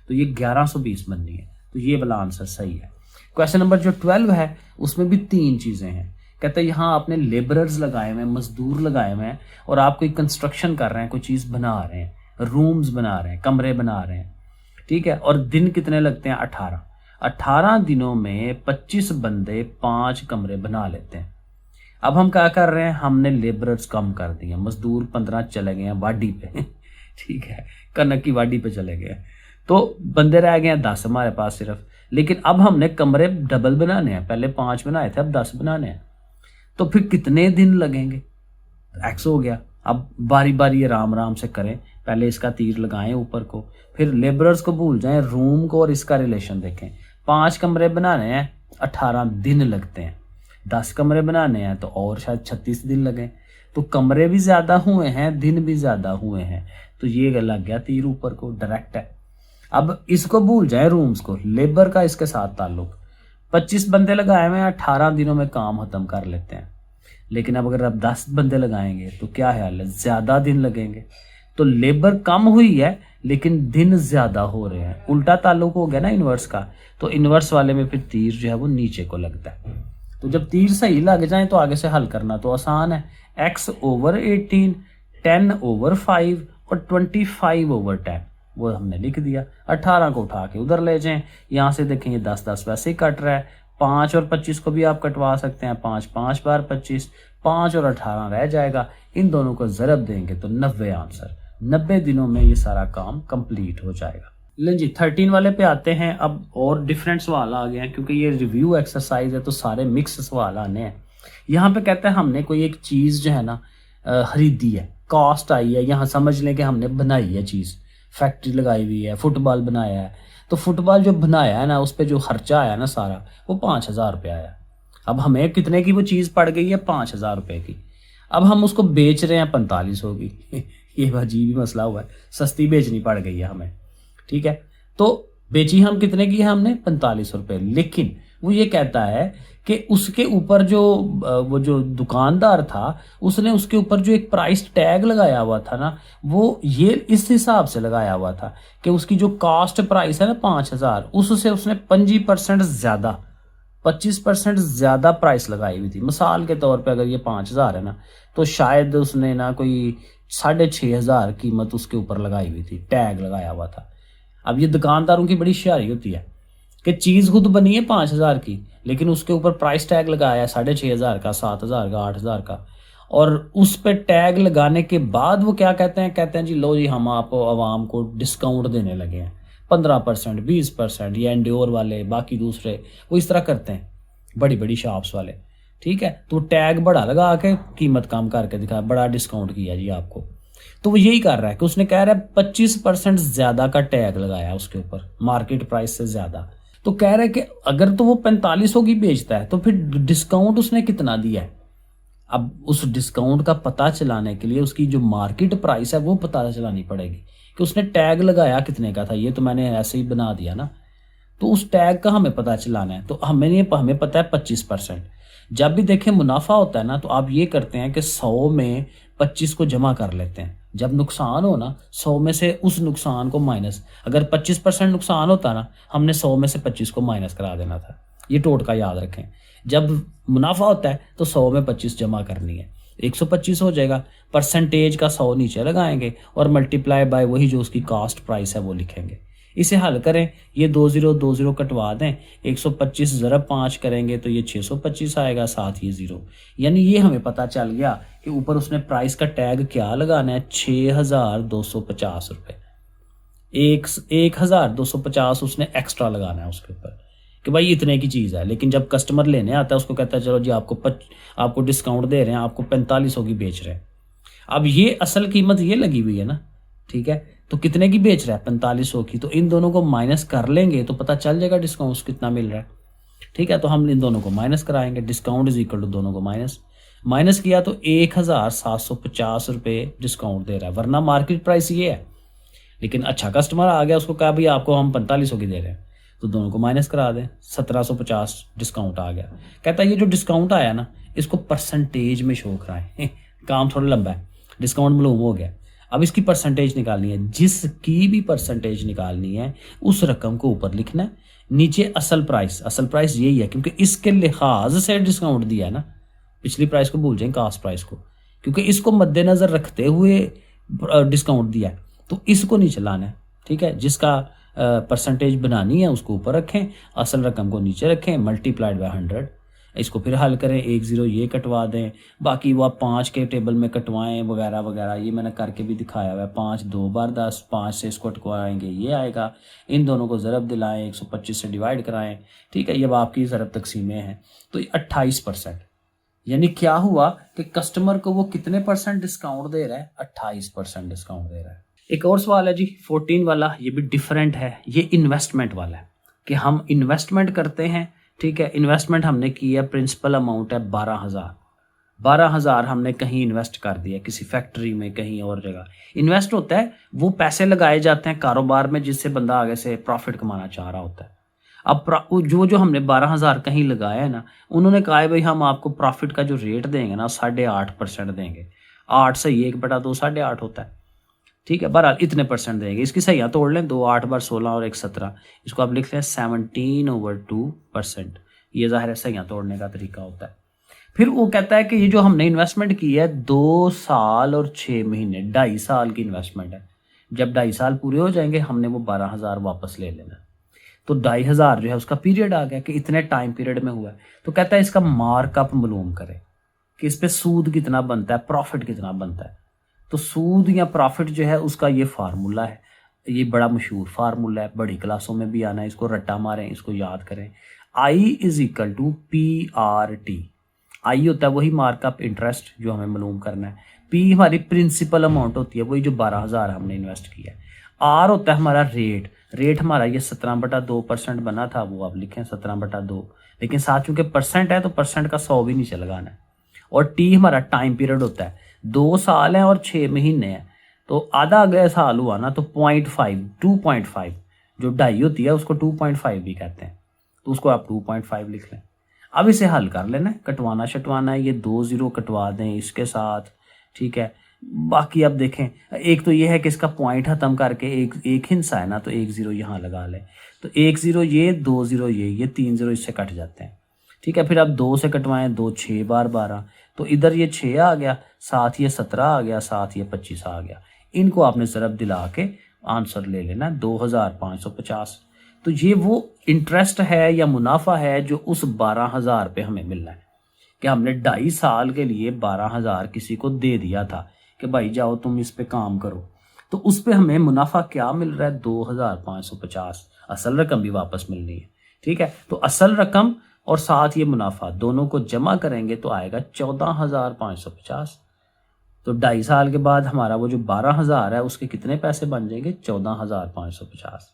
तो ये 1120 बननी है। तो ये वाला आंसर सही है। क्वेश्चन नंबर जो 12 है, उसमें भी 3 चीज़ें हैं। कहते हैं यहाँ आपने लेबरर्स लगाए हुए हैं, मजदूर लगाए हुए हैं, और आप कोई कंस्ट्रक्शन कर रहे हैं, कोई चीज़ बना रहे हैं, रूम्स बना रहे हैं, कमरे बना रहे हैं, ठीक है। और दिन कितने लगते हैं, 18। 18 दिनों में 25 बंदे 5 कमरे बना लेते हैं। अब हम क्या कर रहे हैं, हमने लेबरर्स कम कर दिए, मजदूर 15 चले गए हैं वाडी पे ठीक है, कनक की वाडी पे चले गए, तो बंदे रह गए हैं 10 हमारे पास सिर्फ। लेकिन अब हमने कमरे डबल बनाने हैं, पहले 5 बनाए थे, अब 10 बनाने हैं, तो फिर कितने दिन लगेंगे, एक्स हो गया। अब बारी बारी आराम आराम से करें, पहले इसका तीर लगाएं ऊपर को, फिर लेबरर्स को भूल जाएं, रूम को और इसका रिलेशन देखें। 5 कमरे बनाने हैं, 18 दिन लगते हैं। 10 कमरे बनाने हैं तो और शायद 36 दिन लगे। तो कमरे भी ज़्यादा हुए हैं, दिन भी ज़्यादा हुए हैं, तो ये लग गया तीर ऊपर को, डायरेक्ट है। अब इसको भूल जाए, रूम्स को, लेबर का इसके साथ ताल्लुक। 25 बंदे लगाए हुए हैं, 18 दिनों में काम खत्म कर लेते हैं। लेकिन अब अगर आप 10 बंदे लगाएंगे तो क्या ख्याल है, ज़्यादा दिन लगेंगे। तो लेबर कम हुई है लेकिन दिन ज़्यादा हो रहे हैं, उल्टा ताल्लुक हो गया ना इन्वर्स का। तो इन्वर्स वाले में फिर तीर जो है वो नीचे को लगता है। तो जब तीर सही लग जाए तो आगे से हल करना तो आसान है। x ओवर 18, 10 ओवर 5 और 25 ओवर 10 वो हमने लिख दिया। 18 को उठा के उधर ले जाएं, यहाँ से देखेंगे 10 वैसे ही कट रहा है। 5 और 25 को भी आप कटवा सकते हैं, 5 5 बार 25, 5 और 18 रह जाएगा। इन दोनों को ज़रब देंगे तो 90 आंसर। 90 दिनों में ये सारा काम कंप्लीट हो जाएगा। लें जी 13 वाले पे आते हैं। अब और डिफरेंट सवाल आ गए हैं, क्योंकि ये रिव्यू एक्सरसाइज है तो सारे मिक्स सवाल आने हैं। यहाँ पे कहते हैं हमने कोई एक चीज़ जो है ना खरीदी है, कॉस्ट आई है, यहाँ समझ लें कि हमने बनाई है चीज़, फैक्ट्री लगाई हुई है, फुटबॉल बनाया है। तो फुटबॉल जो बनाया है ना, उस पर जो खर्चा आया ना सारा, वो 5000 रुपये आया। अब हमें कितने की वो चीज़ पड़ गई है, 5000 रुपये की। अब हम उसको बेच रहे हैं 4500 की ये अजीब ही मसला हुआ है, सस्ती बेचनी पड़ गई है हमें, ठीक है। तो बेची हम कितने की है, हमने 4500 रुपये। लेकिन वो ये कहता है कि उसके ऊपर जो वो जो दुकानदार था, उसने उसके ऊपर जो एक प्राइस टैग लगाया हुआ था ना, वो ये इस हिसाब से लगाया हुआ था कि उसकी जो कॉस्ट प्राइस है ना 5000, उससे उसने 25% ज़्यादा, 25% ज़्यादा प्राइस लगाई हुई थी। मिसाल के तौर पे अगर ये 5000 है ना, तो शायद उसने ना कोई 6500 कीमत उसके ऊपर लगाई हुई थी, टैग लगाया हुआ था। अब ये दुकानदारों की बड़ी होशियारी होती है कि चीज़ खुद बनी है 5000 की, लेकिन उसके ऊपर प्राइस टैग लगाया है 6500 का, 7000 का, 8000 का। और उस पे टैग लगाने के बाद वो क्या कहते हैं जी लो जी हम आप आवाम को डिस्काउंट देने लगे हैं, 15%, 20%। ये एंड्योर वाले, बाकी दूसरे वो इस तरह करते हैं, बड़ी बड़ी शॉप्स वाले, ठीक है। तो टैग बड़ा लगा के कीमत कम करके दिखाया, बड़ा डिस्काउंट किया जी आपको। तो वो यही कर रहा है कि उसने कह रहा है 25% ज़्यादा का टैग लगाया उसके ऊपर, मार्केट प्राइस से ज़्यादा। तो कह रहा है कि अगर तो वो 4500 की बेचता है तो फिर डिस्काउंट उसने कितना दिया है। अब उस डिस्काउंट का पता चलाने के लिए उसकी जो मार्केट प्राइस है वो पता चलानी पड़ेगी कि उसने टैग लगाया कितने का था। ये तो मैंने ऐसे ही बना दिया ना, तो उस टैग का हमें पता चलाना है। तो हमें पता है 25%, जब भी देखें मुनाफा होता है ना, तो आप ये करते हैं कि 100 में 25 को जमा कर लेते हैं। जब नुकसान हो ना, 100 में से उस नुकसान को माइनस, अगर 25% नुकसान होता ना, हमने 100 में से 25 को माइनस करा देना था। ये टोटका याद रखें। जब मुनाफा होता है तो 100 में 25 जमा करनी है, 125 हो जाएगा। परसेंटेज का 100 नीचे लगाएंगे और मल्टीप्लाई बाय वही जो उसकी कॉस्ट प्राइस है वो लिखेंगे। इसे हल करें, ये 20 कटवा दें, 125 ज़रब 5 करेंगे तो ये 625 आएगा, साथ ये 0। यानी ये हमें पता चल गया कि ऊपर उसने प्राइस का टैग क्या लगाना है, 6250 रुपये। 1250 उसने एक्स्ट्रा लगाना है उसके ऊपर कि भाई इतने की चीज़ है। लेकिन जब कस्टमर लेने आता है उसको कहता है चलो जी आपको डिस्काउंट दे रहे हैं, आपको 4500 की बेच रहे हैं। अब ये असल कीमत ये लगी हुई है ना, ठीक है, तो कितने की बेच रहा है, 4500 की। तो इन दोनों को माइनस कर लेंगे तो पता चल जाएगा डिस्काउंट कितना मिल रहा है। ठीक है, तो हम इन दोनों को माइनस कराएंगे, डिस्काउंट इज इक्वल टू दोनों को माइनस किया तो 1750 रुपये डिस्काउंट दे रहा है, वरना मार्केट प्राइस ये है। लेकिन अच्छा कस्टमर आ गया, उसको कहा भाई आपको हम 4500 की दे रहे हैं, तो दोनों को माइनस करा दें, 1750 डिस्काउंट आ गया। कहता है ये जो डिस्काउंट आया ना, इसको परसेंटेज में शो कराएं। काम थोड़ा लंबा है, डिस्काउंट मालूम हो गया, अब इसकी परसेंटेज निकालनी है। जिसकी भी परसेंटेज निकालनी है उस रकम को ऊपर लिखना है, नीचे असल प्राइस यही है क्योंकि इसके लिहाज से डिस्काउंट दिया है ना। पिछली प्राइस को भूल जाएं, कास्ट प्राइस को, क्योंकि इसको मद्देनजर रखते हुए डिस्काउंट दिया है, तो इसको नीचे लाना है। ठीक है, जिसका परसेंटेज बनानी है उसको ऊपर रखें, असल रकम को नीचे रखें, मल्टीप्लाइड बाय 100। इसको फिर हल करें, 10 ये कटवा दें, बाकी वो आप 5 के टेबल में कटवाएं वगैरह वगैरह, ये मैंने करके भी दिखाया हुआ है। 5 2 बार 10, 5 से इसको कटवाएंगे ये आएगा। इन दोनों को ज़रब दिलाएं, 125 से डिवाइड कराएं। ठीक है, ये अब आपकी ज़रब तकसीमें हैं। तो 28%, यानी क्या हुआ कि कस्टमर को वो कितने % डिस्काउंट दे रहा है, 28% डिस्काउंट दे रहा है। एक और सवाल है जी 14 वाला, ये भी डिफरेंट है, ये इन्वेस्टमेंट वाला है कि हम इन्वेस्टमेंट करते हैं। ठीक है, इन्वेस्टमेंट हमने की है, प्रिंसिपल अमाउंट है 12,000 हमने कहीं इन्वेस्ट कर दिया, किसी फैक्ट्री में, कहीं और जगह इन्वेस्ट होता है। वो पैसे लगाए जाते हैं कारोबार में जिससे बंदा आगे से प्रॉफिट कमाना चाह रहा होता है। अब जो हमने 12,000 कहीं लगाया है ना, उन्होंने कहा है भाई हम आपको प्रॉफिट का जो रेट देंगे ना 8.5% देंगे। 8 से 1/2 8.5 होता है। ठीक है, बहरहाल इतने % देंगे। इसकी सहियाँ तोड़ लें, 2 8 बार 16 और 1 17, इसको आप लिख लें 17/2%। ये ज़ाहिर है सहियाँ तोड़ने का तरीका होता है। फिर वो कहता है कि ये जो हमने इन्वेस्टमेंट की है 2 साल और 6 महीने, 2.5 साल की इन्वेस्टमेंट है। जब 2.5 साल पूरे हो जाएंगे हमने वो 12,000 वापस ले लेना। तो 2,500 जो है उसका पीरियड आ गया कि इतने टाइम पीरियड में हुआ है। तो कहता है इसका मार्कअप मालूम करें कि इस पर सूद कितना बनता है, प्रॉफिट कितना बनता है। तो सूद या प्रॉफिट जो है उसका ये फार्मूला है, ये बड़ा मशहूर फार्मूला है, बड़ी क्लासों में भी आना है, इसको रट्टा मारें, इसको याद करें। I = PRT। आई होता है वही मार्कअप इंटरेस्ट जो हमें मालूम करना है। P हमारी प्रिंसिपल अमाउंट होती है, वही जो 12,000 हमने इन्वेस्ट किया है। R होता है हमारा रेट हमारा ये 17/2% बना था, वो आप लिखें 17/2, लेकिन साथ चूंकि परसेंट है तो परसेंट का 100 भी नीचे लगाना है। और T हमारा टाइम पीरियड होता है, 2 साल हैं और 6 महीने हैं, तो आधा अगले साल हुआ ना तो 2.5 जो 2.5 होती है उसको 2.5 भी कहते हैं, तो उसको आप 2.5 लिख लें। अब इसे हल कर लेना है, कटवाना शटवाना है, ये 2 0 कटवा दें इसके साथ। ठीक है, बाकी अब देखें, एक तो ये है कि इसका पॉइंट ख़त्म करके एक हिस्सा है ना, तो 1 0 यहाँ लगा लें, तो 1 0 ये, 2 0 ये 3 0 इससे कट जाते हैं। ठीक है, फिर अब 2 से कटवाएं, 2 6 बार 12, तो इधर ये 6 आ गया, साथ ये 17 आ गया, साथ ये 25 आ गया। इनको आपने ज़रब दिला के आंसर ले लेना 2,550। तो ये वो इंटरेस्ट है या मुनाफा है जो उस 12,000 पे हमें मिलना है कि हमने 2.5 साल के लिए 12,000 किसी को दे दिया था कि भाई जाओ तुम इस पे काम करो, तो उस पे हमें मुनाफा क्या मिल रहा है, 2,550। असल रकम भी वापस मिलनी है। ठीक है, तो असल रकम और साथ ये मुनाफा दोनों को जमा करेंगे तो आएगा 14,550। तो 2.5 साल के बाद हमारा वो जो 12,000 है उसके कितने पैसे बन जाएंगे, 14,550।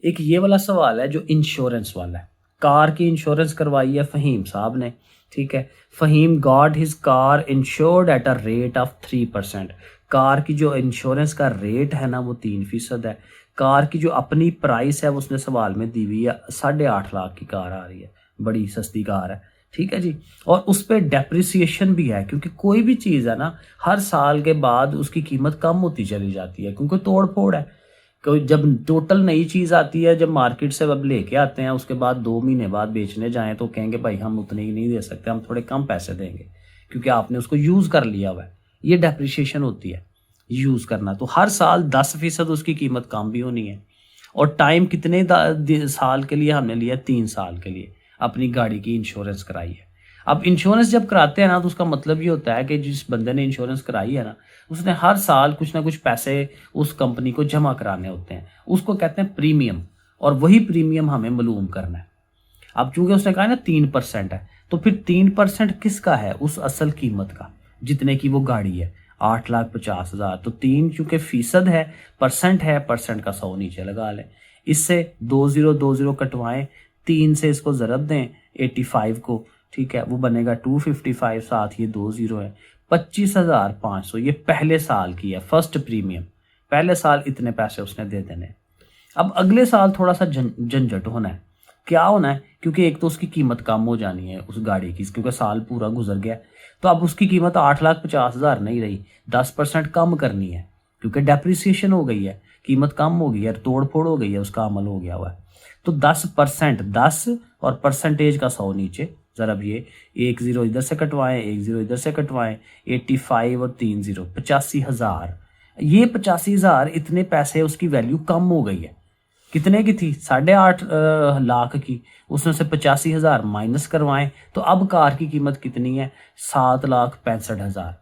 एक ये वाला सवाल है जो इंश्योरेंस वाला है। कार की इंश्योरेंस करवाई है फ़हीम साहब ने। ठीक है, Faheem got his car insured at a rate of 3%। Car की जो इंश्योरेंस का रेट है ना वो 3% है। कार की जो अपनी प्राइस है उसने सवाल में दी हुई है, 8.5 लाख की कार आ रही है, बड़ी सस्ती कार है, ठीक है जी। और उस पर डेप्रिसिएशन भी है, क्योंकि कोई भी चीज़ है ना, हर साल के बाद उसकी कीमत कम होती चली जाती है, क्योंकि तोड़ फोड़ है। कोई जब टोटल नई चीज़ आती है, जब मार्केट से अब लेके आते हैं, उसके बाद 2 महीने बाद बेचने जाएं तो कहेंगे भाई हम उतने ही नहीं दे सकते, हम थोड़े कम पैसे देंगे, क्योंकि आपने उसको यूज़ कर लिया हुआ है। ये डेप्रिसिएशन होती है यूज़ करना। तो हर साल 10% उसकी कीमत कम भी होनी है। और टाइम कितने साल के लिए हमने लिया? 3 साल के लिए अपनी गाड़ी की इंश्योरेंस कराई है। अब इंश्योरेंस जब कराते हैं ना, तो उसका मतलब ये होता है कि जिस बंदे ने इंश्योरेंस कराई है ना, उसने हर साल कुछ ना कुछ पैसे उस कंपनी को जमा कराने होते हैं, उसको कहते हैं प्रीमियम, और वही प्रीमियम हमें मालूम करना है। अब चूंकि उसने कहा ना 3% है, तो फिर 3% किसका है? उस असल कीमत का, जितने की वो गाड़ी है, 8,50,000। तो 3 चूंकि फीसद है, परसेंट है, परसेंट का 100 नीचे लगा लें। इससे 2020 कटवाएं, 3 से इसको ज़रब दें 85 को, ठीक है, वो बनेगा 255, साथ ये 2 0 है, 25,500। ये पहले साल की है, फर्स्ट प्रीमियम। पहले साल इतने पैसे उसने दे देने। अब अगले साल थोड़ा सा झंझट होना है। क्या होना है? क्योंकि एक तो उसकी कीमत कम हो जानी है उस गाड़ी की, क्योंकि साल पूरा गुजर गया। तो अब उसकी कीमत 8,50,000 नहीं रही, 10% कम करनी है, क्योंकि डेप्रिसिएशन हो गई है, कीमत कम हो गई है, तोड़ फोड़ हो गई है, उसका अमल हो गया हुआ है। तो 10%, 10 और परसेंटेज का 100 नीचे, जरा अब ये 1 0 इधर से कटवाएं, 1 0 इधर से कटवाएं, 85 और 3 0, 85,000। ये 85,000, इतने पैसे उसकी वैल्यू कम हो गई है। कितने की थी? 8.5 लाख की, उसमें से 85,000 माइनस करवाएं, तो अब कार की कीमत कितनी है? 7,65,000।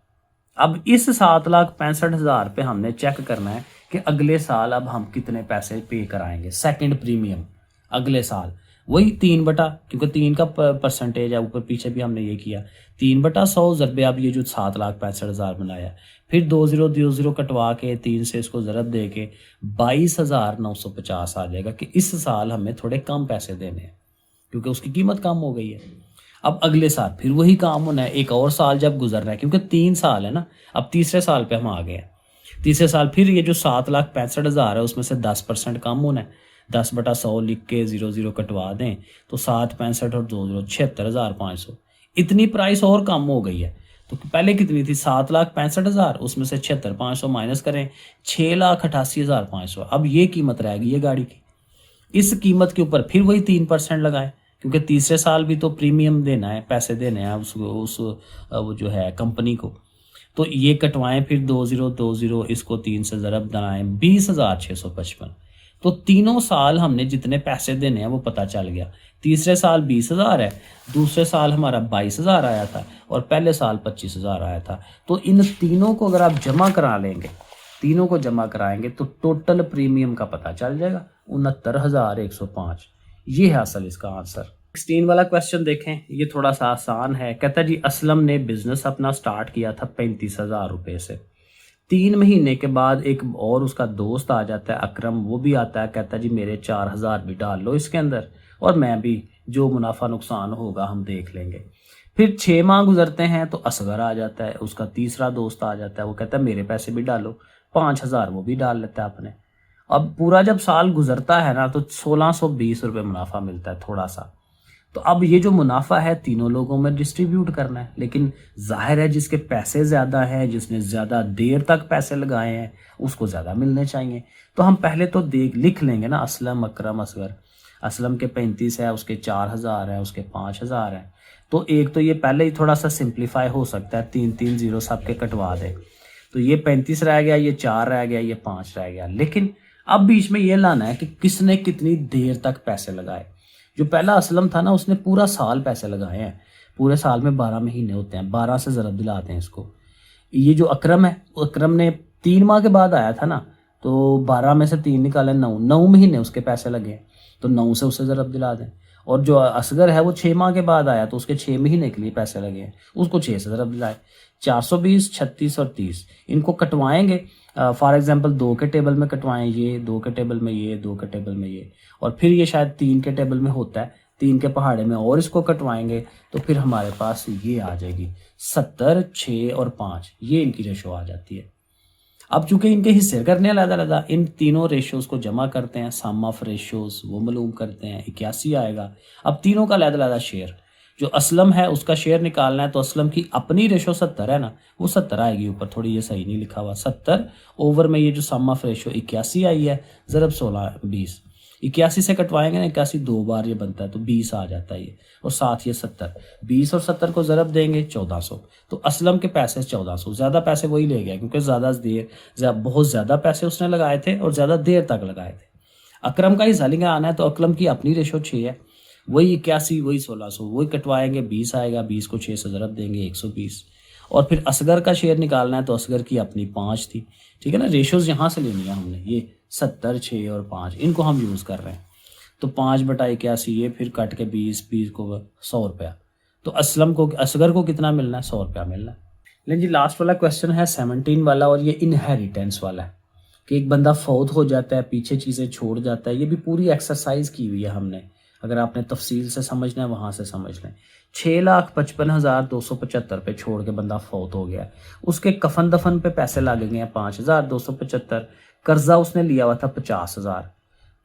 अब इस 7,65,000 पे हमने चेक करना है कि अगले साल अब हम कितने पैसे पे कराएंगे, सेकंड प्रीमियम अगले साल। वही 3 क्योंकि 3 का परसेंटेज है, ऊपर पीछे भी हमने ये किया, 3/100 ज़रबे अब ये जो 7,65,000 बनाया, फिर 2 0 2 0 कटवा के 3 से इसको ज़रब दे के 22,950 आ जाएगा कि इस साल हमें थोड़े कम पैसे देने हैं, क्योंकि उसकी कीमत कम हो गई है। अब अगले साल फिर वही काम होना है, एक और साल जब गुजर रहा है, क्योंकि 3 साल है ना, अब तीसरे साल पे हम आ गए हैं। तीसरे साल फिर ये जो 7,65,000 है, उसमें से 10% कम होना है। 10/100 लिख के 0 0 कटवा दें, तो 7,65 और 2 0, 76,500। इतनी प्राइस और कम हो गई है। तो पहले कितनी थी? 7,65,000, उसमें से 76,500 माइनस करें, 6,88,500। अब ये कीमत रहेगी ये गाड़ी की। इस कीमत के ऊपर फिर वही 3% लगाए, क्योंकि तीसरे साल भी तो प्रीमियम देना है, पैसे देने हैं वो जो है कंपनी को। तो ये कटवाएं, फिर 2 0 2 0, इसको 3 से ज़रब बनाएं, 20,655। तो तीनों साल हमने जितने पैसे देने हैं वो पता चल गया। तीसरे साल 20,000 है, दूसरे साल हमारा 22,000 आया था, और पहले साल 25,000 आया था। तो इन तीनों को अगर आप जमा करा लेंगे, तीनों को जमा कराएंगे, तो टोटल प्रीमियम का पता चल जाएगा, 69,105। ये है असल इसका आंसर। 16 वाला क्वेश्चन देखें, ये थोड़ा सा आसान है। कहता है जी, असलम ने बिजनेस अपना स्टार्ट किया था 35,000 रुपये से। 3 महीने के बाद एक और उसका दोस्त आ जाता है, अकरम, वो भी आता है, कहता है जी मेरे 4,000 भी डाल लो इसके अंदर, और मैं भी जो मुनाफा नुकसान होगा हम देख लेंगे। फिर 6 माह गुजरते हैं तो असगर आ जाता है, उसका तीसरा दोस्त आ जाता है, वो कहता है मेरे पैसे भी डालो, 5,000 वो भी डाल लेता है अपने। अब पूरा जब साल गुजरता है ना, तो 1,620 रुपये मुनाफा मिलता है, थोड़ा सा। तो अब ये जो मुनाफा है तीनों लोगों में डिस्ट्रीब्यूट करना है, लेकिन जाहिर है जिसके पैसे ज़्यादा हैं, जिसने ज़्यादा देर तक पैसे लगाए हैं, उसको ज़्यादा मिलने चाहिए। तो हम पहले तो लिख लेंगे ना, असलम, अकरम, असगर। असलम के 35 है, उसके 4,000 है, उसके 5,000 है। तो एक तो ये पहले ही थोड़ा सा सिंप्लीफाई हो सकता है, 3 0 सबके कटवा दे, तो ये 35 रह गया, ये 4 रह गया, ये 5 रह गया। लेकिन अब बीच में ये लाना है कि किसने कितनी देर तक पैसे लगाए। जो पहला असलम था ना, उसने पूरा साल पैसे लगाए हैं, पूरे साल में 12 महीने होते हैं, 12 से ज़रब दिलाते हैं इसको। ये जो अकरम है, अकरम ने 3 माह के बाद आया था ना, तो 12 में से 3 निकाले, 9 महीने उसके पैसे लगे, तो 9 से उसे ज़रब दिला दें। और जो असगर है वो 6 माह के बाद आया, तो उसके 6 महीने के लिए पैसे लगे हैं, उसको 6 से ज़रब दिलाए। 420, 36 और 30 इनको कटवाएंगे। फॉर एग्जांपल 2 के टेबल में कटवाएं, ये 2 के टेबल में, ये 2 के टेबल में, ये, और फिर ये शायद 3 के टेबल में होता है, 3 के पहाड़े में, और इसको कटवाएंगे, तो फिर हमारे पास ये आ जाएगी 70, 6 और 5, ये इनकी रेशो आ जाती है। अब चूंकि इनके हिस्से करने अलग अलग, इन तीनों रेशोज़ को जमा करते हैं, सम ऑफ रेशोज़ वो मालूम करते हैं, 81 आएगा। अब तीनों का अलग अलग शेयर, जो असलम है उसका शेयर निकालना है, तो असलम की अपनी रेशो 70 है ना, वो 70 आएगी ऊपर, थोड़ी ये सही नहीं लिखा हुआ, 70 ओवर में ये जो सम ऑफ रेशो 81 आई है, ज़रब 16 20, 81 से कटवाएंगे ना, 81 दो बार ये बनता है तो 20 आ जाता है ये, और साथ ये 70, 20 और 70 को ज़रब देंगे 1400, तो असलम के पैसे 1400, ज़्यादा पैसे वही ले गया क्योंकि बहुत ज़्यादा पैसे उसने लगाए थे और ज़्यादा देर तक लगाए थे। अकरम का हिस्सा लेंगे आना है, तो अकरम की अपनी रेशो 6 है, वही 81 वही 1600, वही कटवाएंगे, 20 आएगा, 20 को 6 से ज़रब देंगे 120, और फिर असगर का शेयर निकालना है, तो असगर की अपनी 5 थी, ठीक है ना, रेशोज़ यहाँ से लेनी है हमने, ये 70 6 और 5 इनको हम यूज़ कर रहे हैं, तो 5/81 ये, फिर कट के 20 को 100 रुपया, तो असगर को कितना मिलना है, 100 रुपया मिलना है। लेकिन जी लास्ट वाला क्वेश्चन है 17 वाला, और ये इनहेरिटेंस वाला है कि एक बंदा फौत हो जाता है, पीछे चीज़ें छोड़ जाता है, ये भी पूरी एक्सरसाइज की हुई है हमने, अगर आपने तफसील से समझना है वहाँ से समझ लें। 6,55,275 पे छोड़ के बंदा फौत हो गया, उसके कफन दफन पे पैसे लगेंगे हैं 5,275, कर्जा उसने लिया हुआ था 50,000,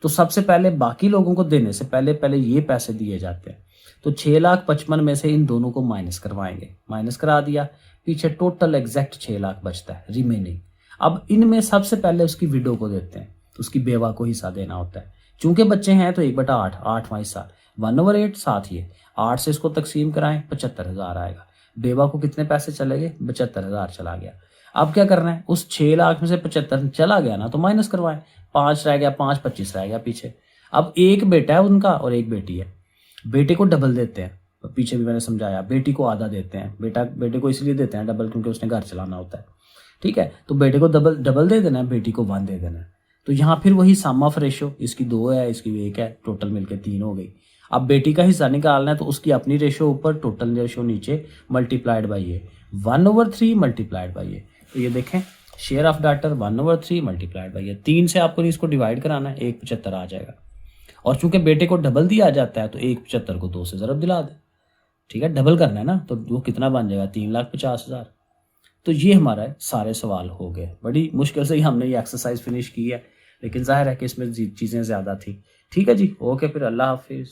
तो सबसे पहले बाकी लोगों को देने से पहले पहले ये पैसे दिए जाते हैं, तो 6,55,000 में से इन दोनों को माइनस करवाएंगे, माइनस करा दिया, पीछे टोटल एग्जैक्ट 6 लाख बचता है रिमेनिंग। अब इनमें सबसे पहले उसकी विडो को देते हैं, तो उसकी बेवा को हिस्सा देना होता है, चूंकि बच्चे हैं तो 1/8 8वां हिस्सा 1/8, साथ ही 8 से इसको तकसीम कराएं 75,000 आएगा, बेवा को कितने पैसे चले गए, 75,000 चला गया। अब क्या करना है, उस 6 लाख में से 75 चला गया ना, तो माइनस करवाएं, 5 रह गया, 5 25 रह गया पीछे। अब एक बेटा है उनका और एक बेटी है, बेटे को डबल देते हैं, पीछे भी मैंने समझाया, बेटी को आधा देते हैं, बेटे को इसलिए देते हैं डबल क्योंकि उसने घर चलाना होता है, ठीक है, तो बेटे को डबल दे देना है, बेटी को 1 दे देना है, तो यहाँ फिर वही सम ऑफ रेशो, इसकी 2 है इसकी 1 है, टोटल मिलके 3 हो गई। अब बेटी का हिस्सा निकालना है, तो उसकी अपनी रेशो ऊपर, टोटल रेशो नीचे, मल्टीप्लाइड बाई ये 1/3 मल्टीप्लाइड बाई ये, तो ये देखें share of daughter 1/3 multiplied by ये, 3 से आपको इसको डिवाइड कराना है, 175 आ जाएगा, और चूंकि बेटे को डबल दिया जाता है तो 175 को 2 से ज़रब दिला दे, ठीक है, डबल करना है ना, तो वो कितना बन जाएगा 3,50,000। तो ये हमारा सारे सवाल हो गए, बड़ी मुश्किल से ही हमने ये एक्सरसाइज फिनिश की है, लेकिन जाहिर है कि इसमें चीज़ें ज़्यादा थी। ठीक है जी, ओके, फिर अल्लाह हाफिज़।